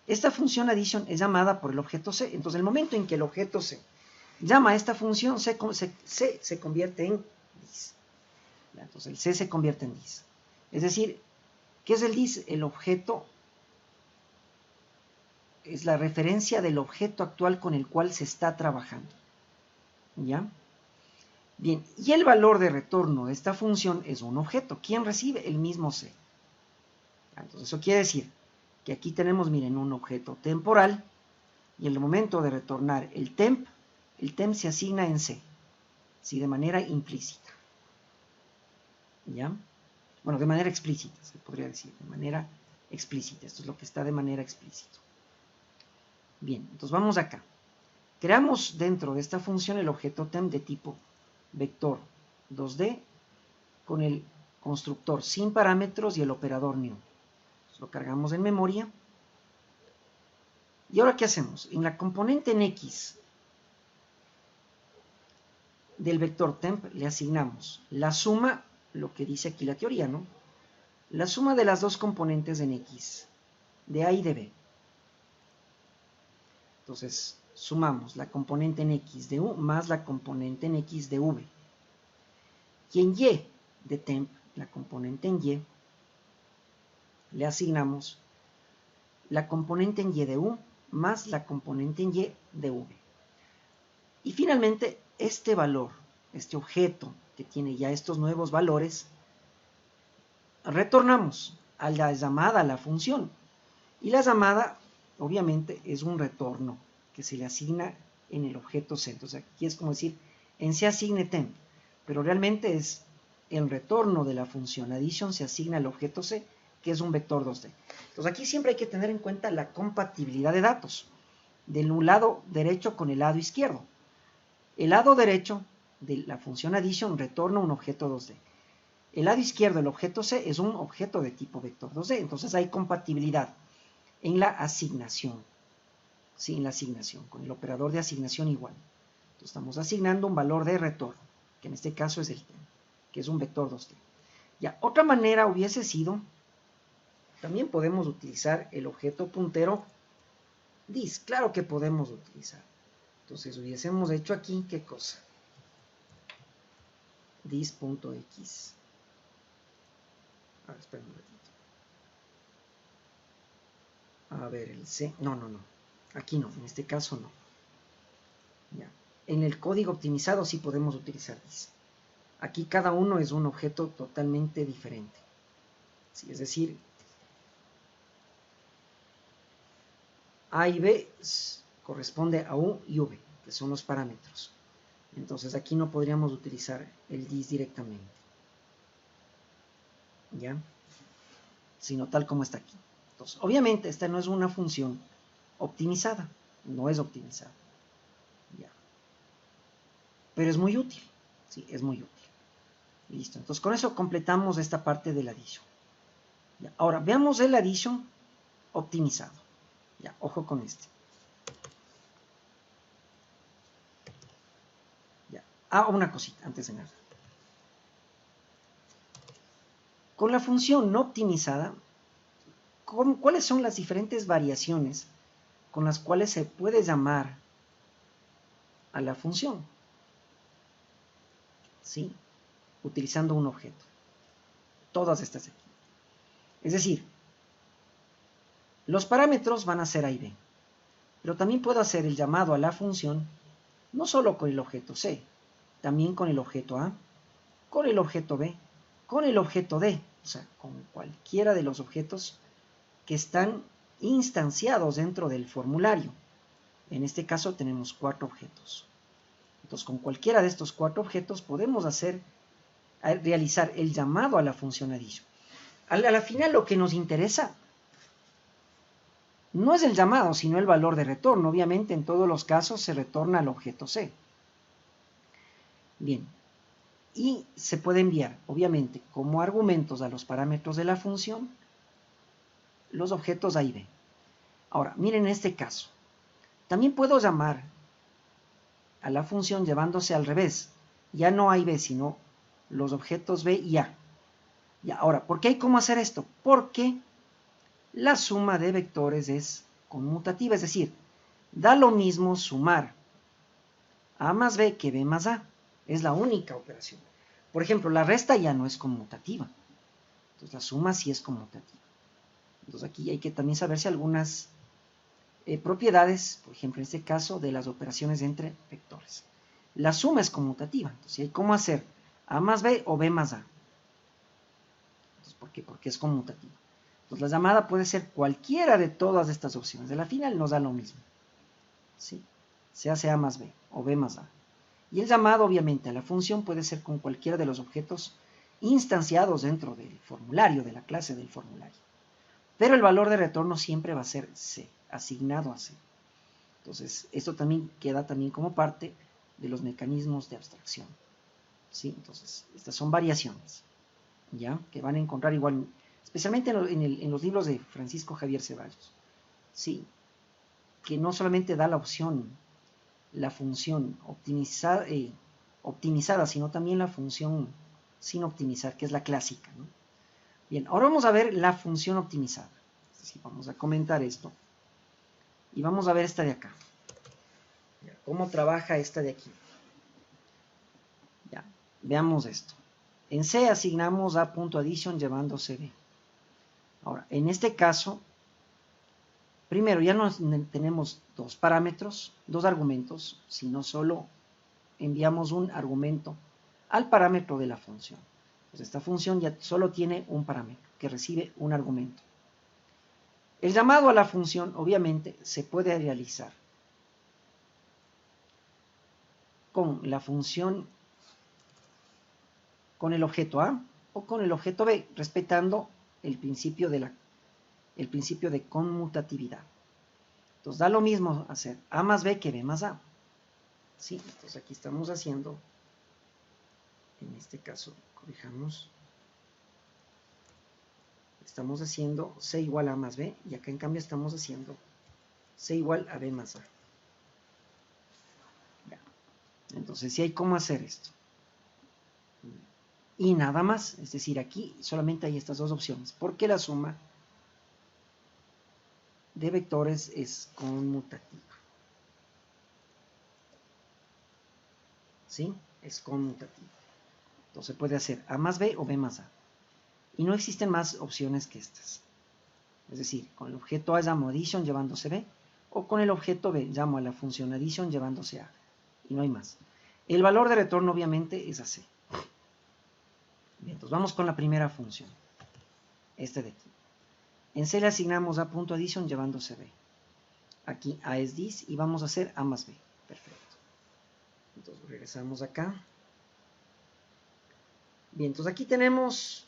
Esta función addition es llamada por el objeto C. Entonces, el momento en que el objeto C llama a esta función, C se convierte en dis. Entonces, el C se convierte en dis. Es decir, ¿qué es el dis? El objeto es la referencia del objeto actual con el cual se está trabajando. ¿Ya? Bien, y el valor de retorno de esta función es un objeto. ¿Quién recibe? El mismo C. Entonces, eso quiere decir que aquí tenemos, miren, un objeto temporal, y en el momento de retornar el temp se asigna en C, ¿sí? De manera implícita. ¿Ya? Bueno, de manera explícita, se podría decir, de manera explícita. Esto es lo que está de manera explícita. Bien, entonces vamos acá. Creamos dentro de esta función el objeto temp de tipo vector 2D con el constructor sin parámetros y el operador new. Lo cargamos en memoria. ¿Y ahora qué hacemos? En la componente en X del vector temp le asignamos la suma, lo que dice aquí la teoría, ¿no? La suma de las dos componentes en X, de A y de B. Entonces, sumamos la componente en X de U más la componente en X de V. Y en Y de temp, la componente en Y, le asignamos la componente en Y de U más la componente en Y de V. Y finalmente, este valor, este objeto que tiene ya estos nuevos valores, retornamos a la llamada a la función. Y la llamada, obviamente, es un retorno que se le asigna en el objeto C. Entonces, aquí es como decir, en C asigne temp, pero realmente es el retorno de la función addition se asigna al objeto C, que es un vector 2D. Entonces, aquí siempre hay que tener en cuenta la compatibilidad de datos del lado derecho con el lado izquierdo. El lado derecho de la función addition retorna un objeto 2D. El lado izquierdo, el objeto C, es un objeto de tipo vector 2D. Entonces hay compatibilidad en la asignación. Sí, en la asignación, con el operador de asignación igual. Entonces estamos asignando un valor de retorno, que en este caso es el temp, que es un vector 2D. Ya, otra manera hubiese sido, también podemos utilizar el objeto puntero dis. Claro que podemos utilizar. Entonces hubiésemos hecho aquí, ¿qué cosa? Dis.x. A ver, espera un ratito. A ver, el C. No. Aquí no, en este caso no. Ya. En el código optimizado sí podemos utilizar dis. Aquí cada uno es un objeto totalmente diferente. ¿Sí? Es decir, A y B corresponde a U y V, que son los parámetros. Entonces aquí no podríamos utilizar el dis directamente. ¿Ya? Sino tal como está aquí. Entonces, obviamente esta no es una función optimizada. No es optimizada. ¿Ya? Pero es muy útil. Sí, es muy útil. Listo. Entonces con eso completamos esta parte del addition. ¿Ya? Ahora veamos el addition optimizado. Ya, ojo con este. Ya. Una cosita antes de nada. Con la función no optimizada, ¿cuáles son las diferentes variaciones con las cuales se puede llamar a la función? ¿Sí? utilizando un objeto. Todas estas aquí. Es decir, los parámetros van a ser A y B. Pero también puedo hacer el llamado a la función no solo con el objeto C, también con el objeto A, con el objeto B, con el objeto D, o sea, con cualquiera de los objetos que están instanciados dentro del formulario. En este caso tenemos 4 objetos. Entonces, con cualquiera de estos 4 objetos podemos realizar el llamado a la función addition. A la final lo que nos interesa no es el llamado, sino el valor de retorno. Obviamente en todos los casos se retorna al objeto C. Bien, y se puede enviar, obviamente, como argumentos a los parámetros de la función, los objetos A y B. Ahora, miren este caso. También puedo llamar a la función llevándose al revés. Ya no A y B, sino los objetos B y A. Ya, ahora, ¿por qué hay cómo hacer esto? Porque la suma de vectores es conmutativa, es decir, da lo mismo sumar A más B que B más A. Es la única operación. Por ejemplo, la resta ya no es conmutativa. Entonces la suma sí es conmutativa. Entonces aquí hay que también saberse algunas propiedades, por ejemplo en este caso, de las operaciones entre vectores. La suma es conmutativa. Entonces hay cómo hacer A más B o B más A. Entonces, ¿por qué? Porque es conmutativa. Entonces la llamada puede ser cualquiera de todas estas opciones. De la final nos da lo mismo. ¿Sí? Se hace A más B o B más A. Y el llamado, obviamente, a la función puede ser con cualquiera de los objetos instanciados dentro del formulario, de la clase del formulario. Pero el valor de retorno siempre va a ser C, asignado a C. Entonces, esto también queda también como parte de los mecanismos de abstracción. ¿Sí? Entonces, estas son variaciones, ¿ya? Que van a encontrar igual, especialmente en los libros de Francisco Javier Ceballos. ¿Sí? Que no solamente da la opción, la función optimizada, sino también la función sin optimizar, que es la clásica, ¿no? Bien, ahora vamos a ver la función optimizada. Es decir, vamos a comentar esto. Y vamos a ver esta de acá. Ya, ¿cómo trabaja esta de aquí? Ya, veamos esto. En C asignamos A.addition llevándose B. Ahora, en este caso, primero ya no tenemos dos parámetros, dos argumentos, sino solo enviamos un argumento al parámetro de la función. Pues esta función ya solo tiene un parámetro que recibe un argumento. El llamado a la función, obviamente, se puede realizar con la función, con el objeto A o con el objeto B, respetando el principio de conmutatividad. Entonces da lo mismo hacer A más B que B más A. ¿Sí? Entonces aquí estamos haciendo, en este caso, corrijamos, estamos haciendo C igual a más B, y acá en cambio estamos haciendo C igual a B más A. Entonces sí hay cómo hacer esto. Y nada más, es decir, aquí solamente hay estas dos opciones, porque la suma de vectores es conmutativa. ¿Sí? Es conmutativa. Entonces puede hacer A más B o B más A. Y no existen más opciones que estas. Es decir, con el objeto A llamo addition llevándose B, o con el objeto B llamo a la función addition llevándose A. Y no hay más. El valor de retorno obviamente es AC. Bien, entonces vamos con la primera función. Este de aquí. En C le asignamos A.addition llevándose B. Aquí A es this y vamos a hacer A más B. Perfecto. Entonces regresamos acá. Bien, entonces aquí tenemos,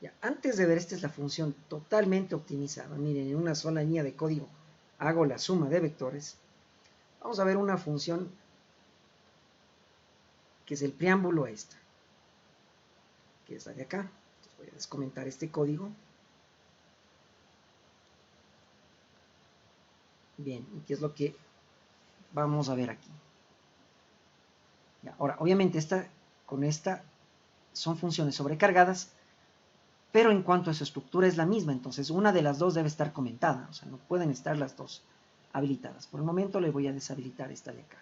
ya, antes de ver, esta es la función totalmente optimizada. Miren, en una sola línea de código hago la suma de vectores. Vamos a ver una función que es el preámbulo a esta, que es la de acá. Entonces voy a descomentar este código. Bien, ¿y qué es lo que vamos a ver aquí? Ya, ahora, obviamente con esta son funciones sobrecargadas, pero en cuanto a su estructura es la misma, entonces una de las dos debe estar comentada, o sea, no pueden estar las dos habilitadas. Por el momento le voy a deshabilitar esta de acá.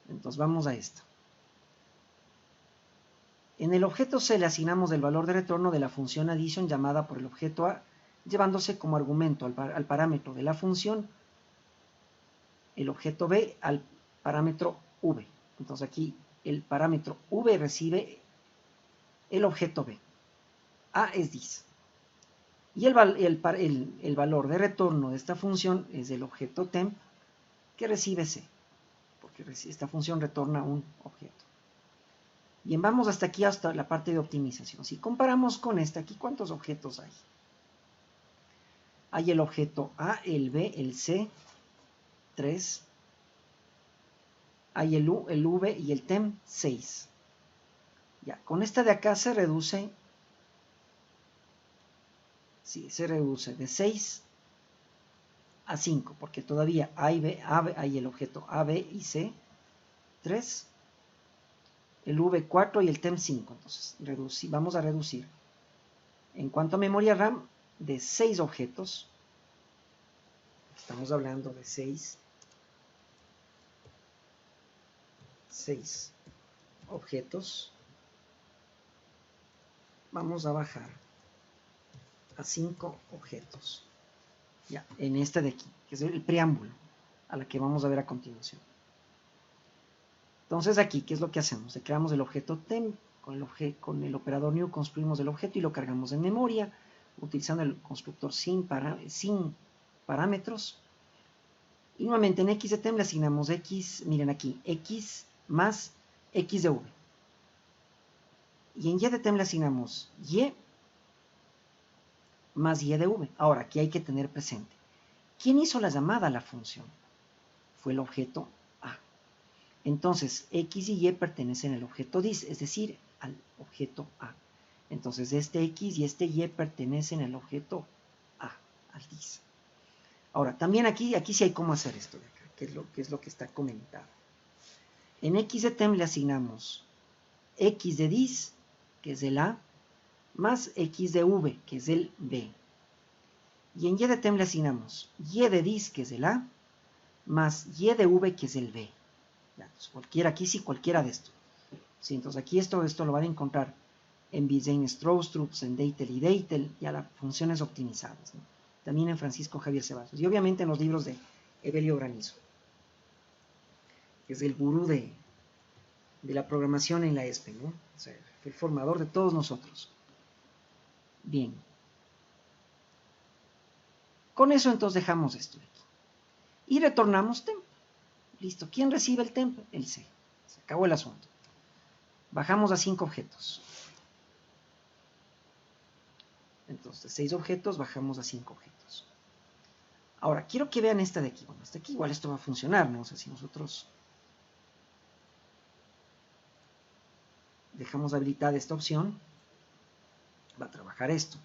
Entonces vamos a esto. En el objeto C le asignamos el valor de retorno de la función addition llamada por el objeto A, llevándose como argumento al parámetro de la función el objeto B al parámetro V. Entonces aquí el parámetro V recibe el objeto B. A es this. Y el valor de retorno de esta función es el objeto temp que recibe C, porque esta función retorna un objeto. Bien, vamos hasta aquí, hasta la parte de optimización. Si comparamos con esta, aquí, ¿cuántos objetos hay? Hay el objeto A, el B, el C, 3. Hay el U, el V y el temp, 6. Ya, con esta de acá se reduce, sí, se reduce de 6 a 5, porque todavía hay el objeto A, B y C, 3. El V 4 y el temp 5. Entonces vamos a reducir en cuanto a memoria RAM de 6 objetos. Estamos hablando de 6 objetos. Vamos a bajar a 5 objetos. Ya, en esta de aquí, que es el preámbulo a la que vamos a ver a continuación. Entonces aquí, ¿qué es lo que hacemos? Creamos el objeto temp, con el operador new construimos el objeto y lo cargamos en memoria, utilizando el constructor sin parámetros. Y nuevamente en x de temp le asignamos x, miren aquí, x más x de v. Y en y de temp le asignamos y más y de v. Ahora, aquí hay que tener presente, ¿quién hizo la llamada a la función? Fue el objeto A. Entonces, x y y pertenecen al objeto dis, es decir, al objeto A. Entonces, este x y este y pertenecen al objeto A, al dis. Ahora, también aquí sí hay cómo hacer esto de acá, que es lo que está comentado. En x de temp le asignamos x de dis, que es el A, más x de v, que es el B. Y en y de temp le asignamos y de dis, que es el A, más y de v, que es el B. Ya, pues cualquiera, aquí sí, cualquiera de estos. Sí, entonces aquí esto lo van a encontrar en Bizen Stroustrups, en Deitel y Deitel, y a las funciones optimizadas, ¿no? También en Francisco Javier Ceballos, y obviamente en los libros de Evelio Granizo, que es el gurú de la programación en la ESPE, ¿no? O sea, fue el formador de todos nosotros. Bien. Con eso entonces dejamos esto de aquí. Y retornamos temp. Listo. ¿Quién recibe el temp? El C. Se acabó el asunto. Bajamos a 5 objetos. Entonces, 6 objetos, bajamos a 5 objetos. Ahora, quiero que vean esta de aquí. Bueno, hasta aquí igual esto va a funcionar, ¿no? O sea, si nosotros dejamos habilitada esta opción, va a trabajar esto.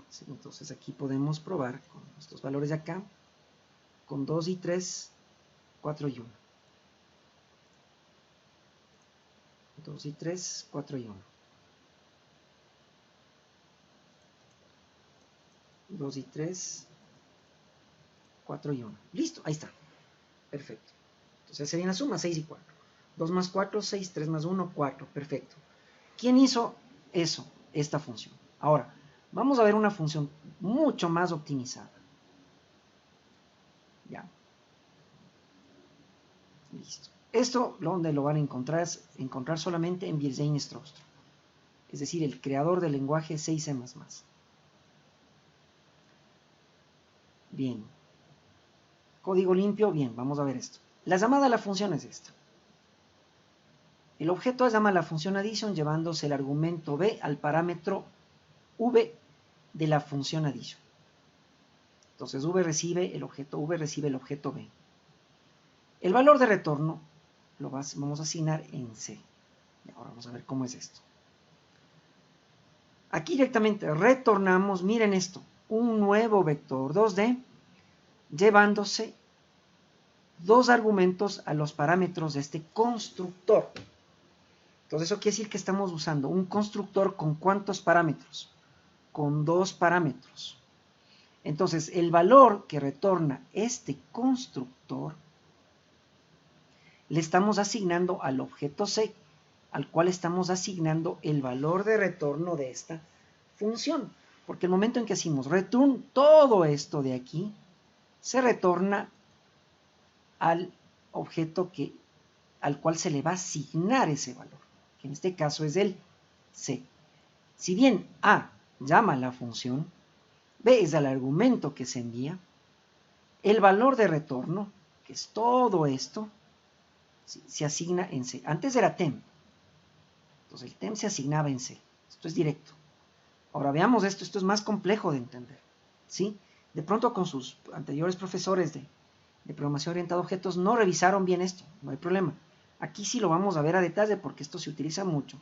¿Sí? Entonces aquí podemos probar con estos valores de acá, con 2 y 3, 4 y 1. 2 y 3, 4 y 1. 2 y 3, 4 y 1. Listo, ahí está. Perfecto. Entonces sería la suma 6 y 4. 2 más 4, 6, 3 más 1, 4. Perfecto. ¿Quién hizo eso? Esta función. Ahora, vamos a ver una función mucho más optimizada. Ya. Listo. Esto donde lo van a encontrar solamente en Birzheim Stroustrup, es decir, el creador del lenguaje C y C++. Bien. Código limpio, bien, vamos a ver esto. La llamada a la función es esta. El objeto llama a la función addition llevándose el argumento b al parámetro v de la función addition. Entonces v recibe el objeto b. El valor de retorno lo vamos a asignar en C. Y ahora vamos a ver cómo es esto. Aquí directamente retornamos, miren esto, un nuevo vector 2D llevándose 2 argumentos a los parámetros de este constructor. Entonces eso quiere decir que estamos usando un constructor con ¿cuántos parámetros? Con 2 parámetros. Entonces el valor que retorna este constructor le estamos asignando al objeto C al cual estamos asignando el valor de retorno de esta función. Porque el momento en que decimos return, todo esto de aquí se retorna al objeto al cual se le va a asignar ese valor, que en este caso es el C. Si bien A llama a la función, B es el argumento que se envía, el valor de retorno, que es todo esto, se asigna en C. Antes era temp, entonces el temp se asignaba en C. Esto es directo. Ahora veamos esto es más complejo de entender, ¿sí? De pronto con sus anteriores profesores de programación orientada a objetos no revisaron bien esto, no hay problema. Aquí sí lo vamos a ver a detalle porque esto se utiliza mucho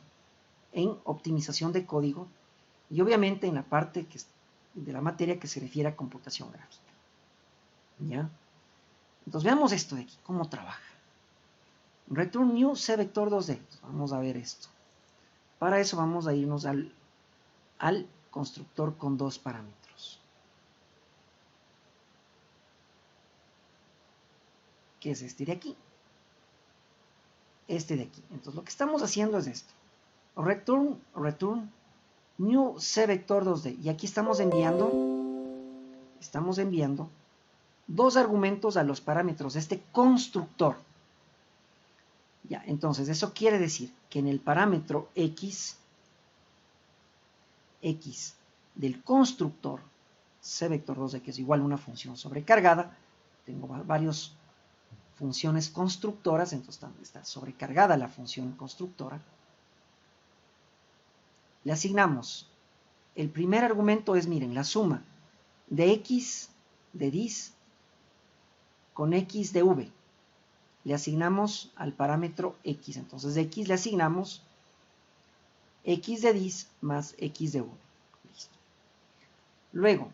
en optimización de código y obviamente en la parte de la materia que se refiere a computación gráfica. ¿Ya? Entonces veamos esto de aquí, cómo trabaja. Return new cvector 2D. Vamos a ver esto. Para eso vamos a irnos al constructor con dos parámetros. Que es este de aquí. Este de aquí. Entonces lo que estamos haciendo es esto. Return new cvector 2D. Y aquí estamos enviando dos argumentos a los parámetros de este constructor. Ya, entonces eso quiere decir que en el parámetro x del constructor cvector2d, que es igual a una función sobrecargada, tengo varias funciones constructoras, entonces está sobrecargada la función constructora, le asignamos, el primer argumento es, miren, la suma de x de dis con x de v. Le asignamos al parámetro x, entonces de x le asignamos x de dis más x de v. Listo. Luego,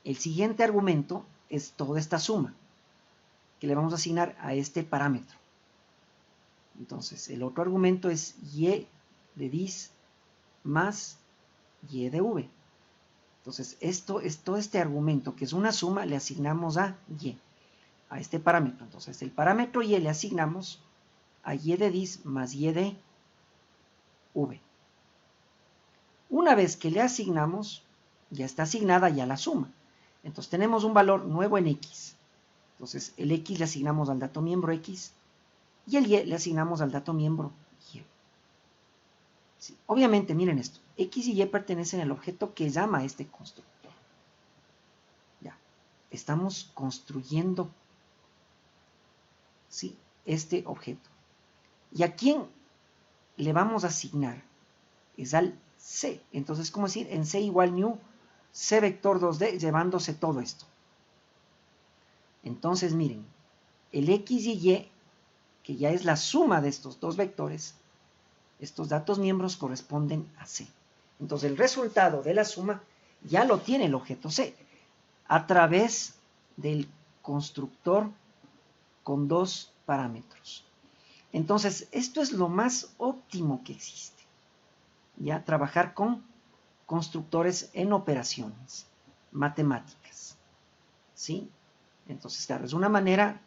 el siguiente argumento es toda esta suma que le vamos a asignar a este parámetro. Entonces, el otro argumento es y de dis más y de v. Entonces, todo este argumento, que es una suma, le asignamos a y, a este parámetro. Entonces, el parámetro y le asignamos a y de dis más y de v. Una vez que le asignamos, ya está asignada ya la suma. Entonces, tenemos un valor nuevo en x. Entonces, el x le asignamos al dato miembro x y el y le asignamos al dato miembro y. Sí, obviamente, miren esto. X y y pertenecen al objeto que llama a este constructor. Ya, estamos construyendo, ¿sí?, este objeto. ¿Y a quién le vamos a asignar? Es al C. Entonces, ¿cómo decir? En C igual new cvector 2D llevándose todo esto. Entonces, miren, el x y y, que ya es la suma de estos dos vectores, estos datos miembros corresponden a C. Entonces, el resultado de la suma ya lo tiene el objeto C a través del constructor con dos parámetros. Entonces, esto es lo más óptimo que existe. Ya trabajar con constructores en operaciones matemáticas. ¿Sí? Entonces, claro, es una manera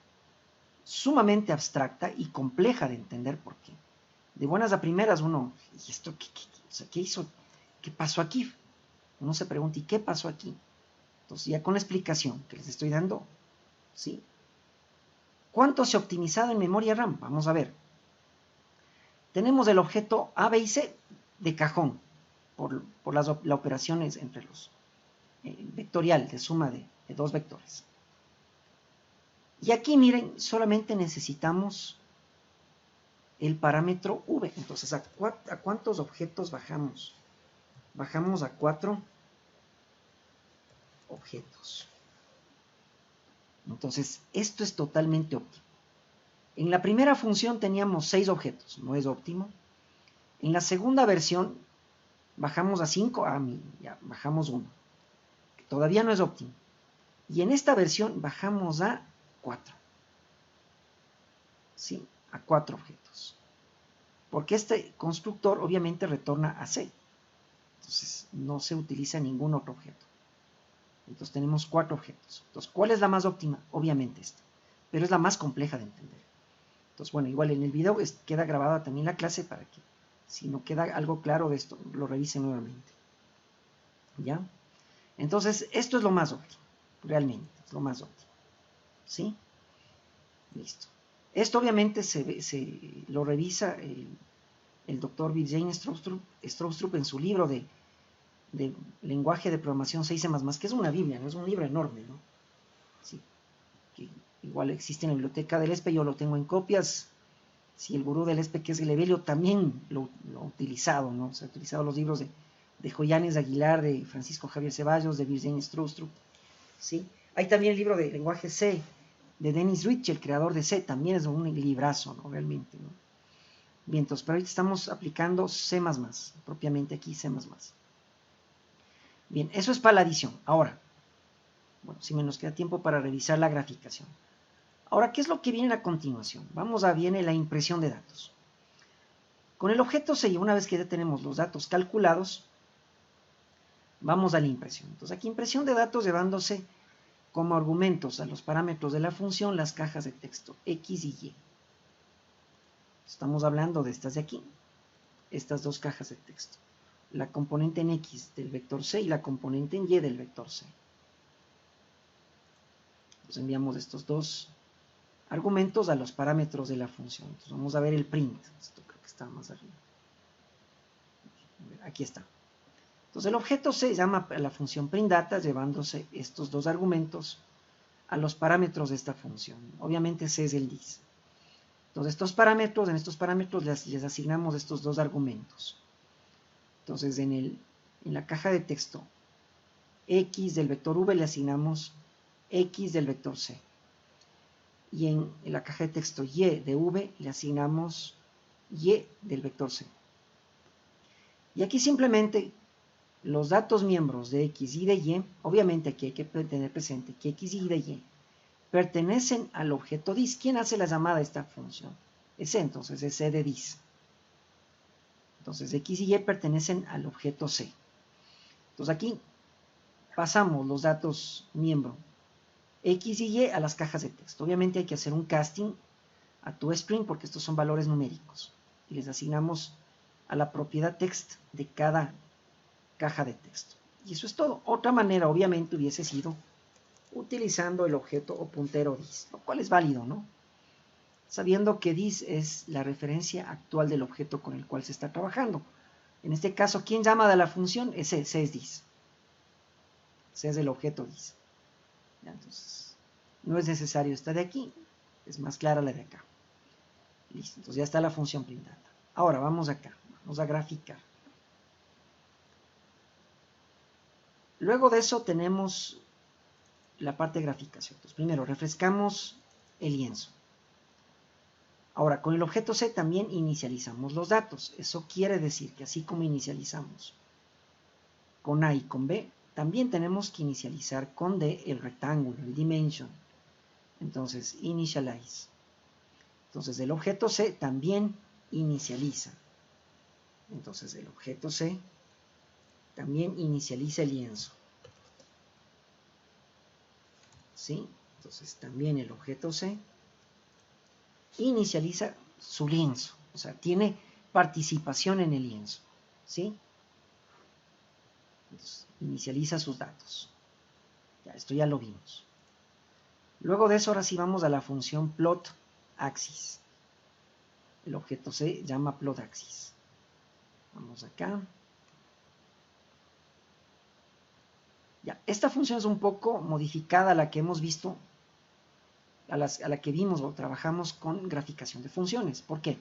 sumamente abstracta y compleja de entender por qué. De buenas a primeras uno, ¿y esto qué hizo? ¿Qué pasó aquí? Uno se pregunta, ¿y qué pasó aquí? Entonces, ya con la explicación que les estoy dando, ¿sí? ¿Cuánto se ha optimizado en memoria RAM? Vamos a ver. Tenemos el objeto A, B y C de cajón, por las operaciones entre los vectorial de suma de dos vectores. Y aquí, miren, solamente necesitamos el parámetro v. Entonces, ¿a cuántos objetos bajamos? Bajamos a 4 objetos. Entonces, esto es totalmente óptimo. En la primera función teníamos 6 objetos, no es óptimo. En la segunda versión bajamos a 5, ya bajamos 1, que todavía no es óptimo. Y en esta versión bajamos a 4. ¿Sí? A 4 objetos. Porque este constructor obviamente retorna a C. Entonces no se utiliza ningún otro objeto. Entonces tenemos 4 objetos. Entonces, ¿cuál es la más óptima? Obviamente esta. Pero es la más compleja de entender. Entonces, bueno, igual en el video queda grabada también la clase para que si no queda algo claro de esto, lo revise nuevamente. ¿Ya? Entonces, esto es lo más óptimo, realmente, es lo más óptimo. ¿Sí? Listo. Esto obviamente lo revisa el doctor Virginie Stroustrup en su libro de lenguaje de programación 6C++, que es una Biblia, ¿no? Es un libro enorme, ¿no? Sí, que igual existe en la biblioteca del ESPE, yo lo tengo en copias. Sí, el gurú del ESPE, que es Gelevelio, también lo ha utilizado, ¿no? Se ha utilizado los libros de Joyanes Aguilar, de Francisco Javier Ceballos, de Virginie Stroustrup, ¿sí? Hay también el libro de lenguaje C, de Dennis Ritchie, el creador de C, también es un librazo, ¿no? Realmente, ¿no? Bien, entonces, pero ahorita estamos aplicando C++, propiamente aquí C++. Bien, eso es para la adición. Ahora, bueno, si me nos queda tiempo para revisar la graficación. Ahora, ¿qué es lo que viene a continuación? Viene la impresión de datos. Con el objeto C, una vez que ya tenemos los datos calculados, vamos a la impresión. Entonces, aquí impresión de datos llevándose como argumentos a los parámetros de la función las cajas de texto X y Y. Estamos hablando de estas de aquí, estas dos cajas de texto. La componente en X del vector C y la componente en Y del vector C. Entonces enviamos estos dos argumentos a los parámetros de la función. Entonces vamos a ver el print. Esto creo que está más arriba. Aquí está. Entonces el objeto C llama a la función printData llevándose estos dos argumentos a los parámetros de esta función. Obviamente C es el dis. Entonces en estos parámetros les asignamos estos dos argumentos. Entonces en la caja de texto X del vector V le asignamos X del vector C. Y en la caja de texto Y de V le asignamos Y del vector C. Y aquí simplemente los datos miembros de X y de Y, obviamente aquí hay que tener presente que X y de Y pertenecen al objeto dis. ¿Quién hace la llamada a esta función? Es C, entonces es C de dis. Entonces X y Y pertenecen al objeto C. Entonces aquí pasamos los datos miembro X y Y a las cajas de texto. Obviamente hay que hacer un casting a toString porque estos son valores numéricos. Y les asignamos a la propiedad text de cada caja de texto. Y eso es todo. Otra manera, obviamente, hubiese sido utilizando el objeto o puntero dis, lo cual es válido, ¿no? Sabiendo que dis es la referencia actual del objeto con el cual se está trabajando. En este caso, ¿quién llama de la función? C es dis. C es el objeto dis. Ya, entonces, no es necesario esta de aquí, es más clara la de acá. Listo, entonces ya está la función printData. Ahora vamos acá, vamos a graficar. Luego de eso tenemos la parte de graficación. Entonces, primero refrescamos el lienzo. Ahora, con el objeto C también inicializamos los datos. Eso quiere decir que así como inicializamos con A y con B, también tenemos que inicializar con D el rectángulo, el dimension. Entonces, initialize. Entonces, el objeto C también inicializa. Entonces, el objeto C también inicializa el lienzo. ¿Sí? Entonces, también el objeto C inicializa su lienzo. O sea, tiene participación en el lienzo. ¿Sí? Entonces, inicializa sus datos. Ya, esto ya lo vimos. Luego de eso, ahora sí vamos a la función plot axis. El objeto C llama plot axis. Vamos acá. Ya, esta función es un poco modificada a la que hemos visto, a la que vimos o trabajamos con graficación de funciones. ¿Por qué?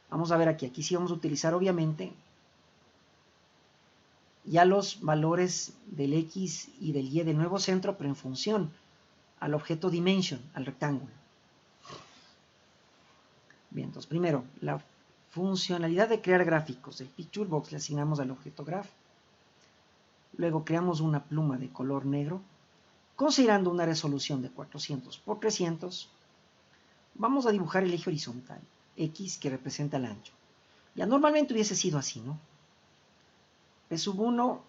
Vamos a ver aquí. Aquí sí vamos a utilizar, obviamente, ya los valores del X y del Y de nuevo centro, pero en función al objeto dimension, al rectángulo. Bien, entonces primero, la funcionalidad de crear gráficos del Picture Box le asignamos al objeto graph. Luego creamos una pluma de color negro, considerando una resolución de 400 por 300. Vamos a dibujar el eje horizontal, X, que representa el ancho. Ya normalmente hubiese sido así, ¿no? P1,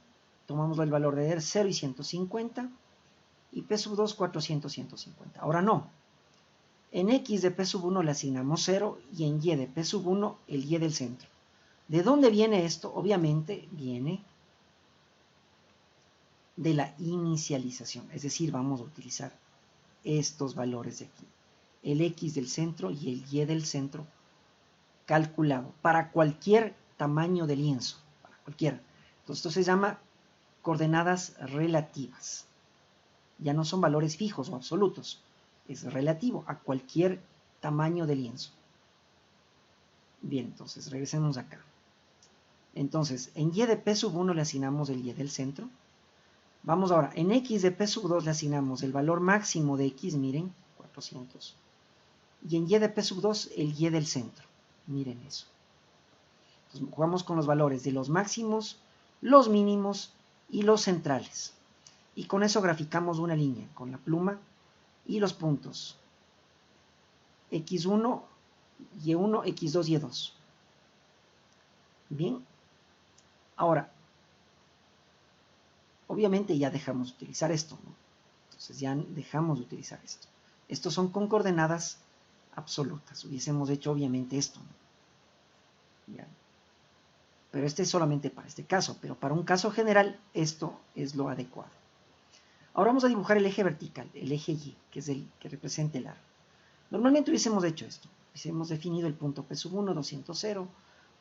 tomamos el valor de 0 y 150, y P2, 400, 150. Ahora no. En x de p sub 1 le asignamos 0 y en y de p sub 1 el y del centro. ¿De dónde viene esto? Obviamente viene de la inicialización, es decir, vamos a utilizar estos valores de aquí, el x del centro y el y del centro calculado para cualquier tamaño de lienzo, para cualquiera. Entonces esto se llama coordenadas relativas. Ya no son valores fijos o absolutos, es relativo a cualquier tamaño de lienzo. Bien, entonces regresemos acá. Entonces, en y de p sub 1 le asignamos el y del centro. Vamos ahora, en x de p sub 2 le asignamos el valor máximo de x, miren, 400. Y en y de p sub 2 el y del centro. Miren eso. Entonces, jugamos con los valores de los máximos, los mínimos y los centrales. Y con eso graficamos una línea con la pluma y los puntos. x1, y1, x2, y2. Bien. Ahora, obviamente ya dejamos de utilizar esto, ¿no? Entonces ya dejamos de utilizar esto. Estos son con coordenadas absolutas. Hubiésemos hecho obviamente esto, ¿no? Ya. Pero este es solamente para este caso, pero para un caso general esto es lo adecuado. Ahora vamos a dibujar el eje vertical, el eje Y, que es el que representa el aro. Normalmente hubiésemos hecho esto. Hubiésemos definido el punto P sub 1, 200, 0,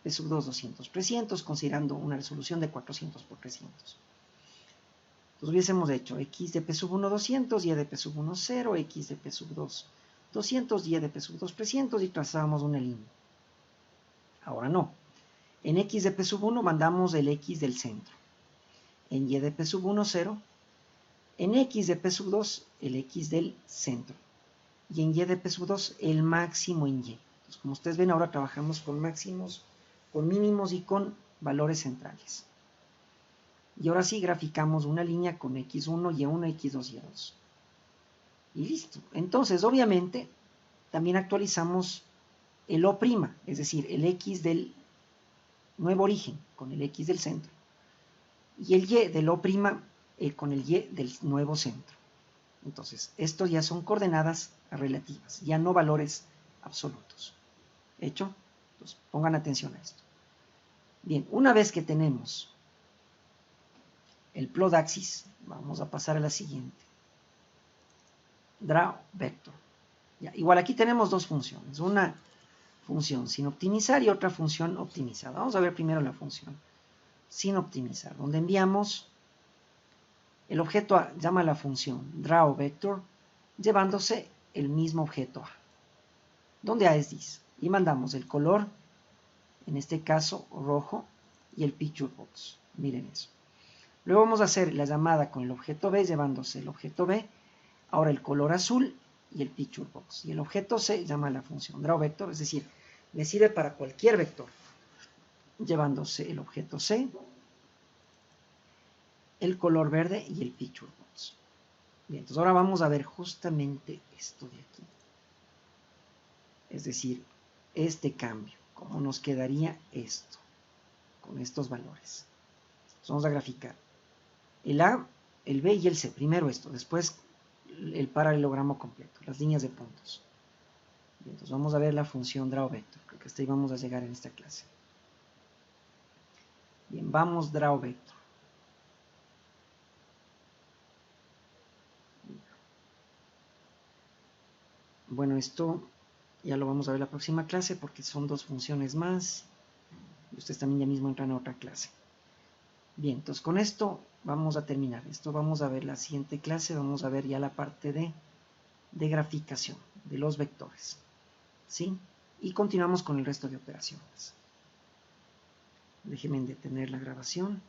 P sub 2, 200, 300, considerando una resolución de 400 por 300. Entonces hubiésemos hecho x de P sub 1, 200, y de P sub 1, 0, x de P sub 2, 200, y de P sub 2, 300, y trazábamos una línea. Ahora no. En x de P sub 1 mandamos el x del centro. En y de P sub 1, 0. En x de P sub 2, el x del centro. Y en y de P sub 2, el máximo en y. Entonces, como ustedes ven, ahora trabajamos con máximos, con mínimos y con valores centrales. Y ahora sí graficamos una línea con x1, y1, x2, y2. Y listo. Entonces, obviamente, también actualizamos el O', es decir, el x del nuevo origen con el x del centro. Y el y del O' con el y del nuevo centro. Entonces, estos ya son coordenadas relativas, ya no valores absolutos. ¿Hecho? Entonces, pongan atención a esto. Bien, una vez que tenemos el plot axis, vamos a pasar a la siguiente. Draw vector. Ya, igual aquí tenemos dos funciones, una función sin optimizar y otra función optimizada. Vamos a ver primero la función sin optimizar, donde enviamos el objeto A, llama la función draw vector, llevándose el mismo objeto A, donde A es this, y mandamos el color, en este caso rojo, y el picture box. Miren eso. Luego vamos a hacer la llamada con el objeto B, llevándose el objeto B, ahora el color azul y el picture box. Y el objeto C llama la función draw vector, es decir, me sirve para cualquier vector, llevándose el objeto C, el color verde y el picture box. Bien, entonces ahora vamos a ver justamente esto de aquí. Es decir, este cambio, cómo nos quedaría esto, con estos valores. Entonces vamos a graficar el A, el B y el C. Primero esto, después el paralelogramo completo, las líneas de puntos. Bien, entonces vamos a ver la función draw vector. Creo que hasta ahí vamos a llegar en esta clase. Bien, vamos draw vector. Bueno, esto ya lo vamos a ver la próxima clase porque son dos funciones más. Y ustedes también ya mismo entran a otra clase. Bien, entonces con esto vamos a terminar. Esto vamos a ver la siguiente clase. Vamos a ver ya la parte de graficación de los vectores. ¿Sí? Y continuamos con el resto de operaciones. Déjenme detener la grabación.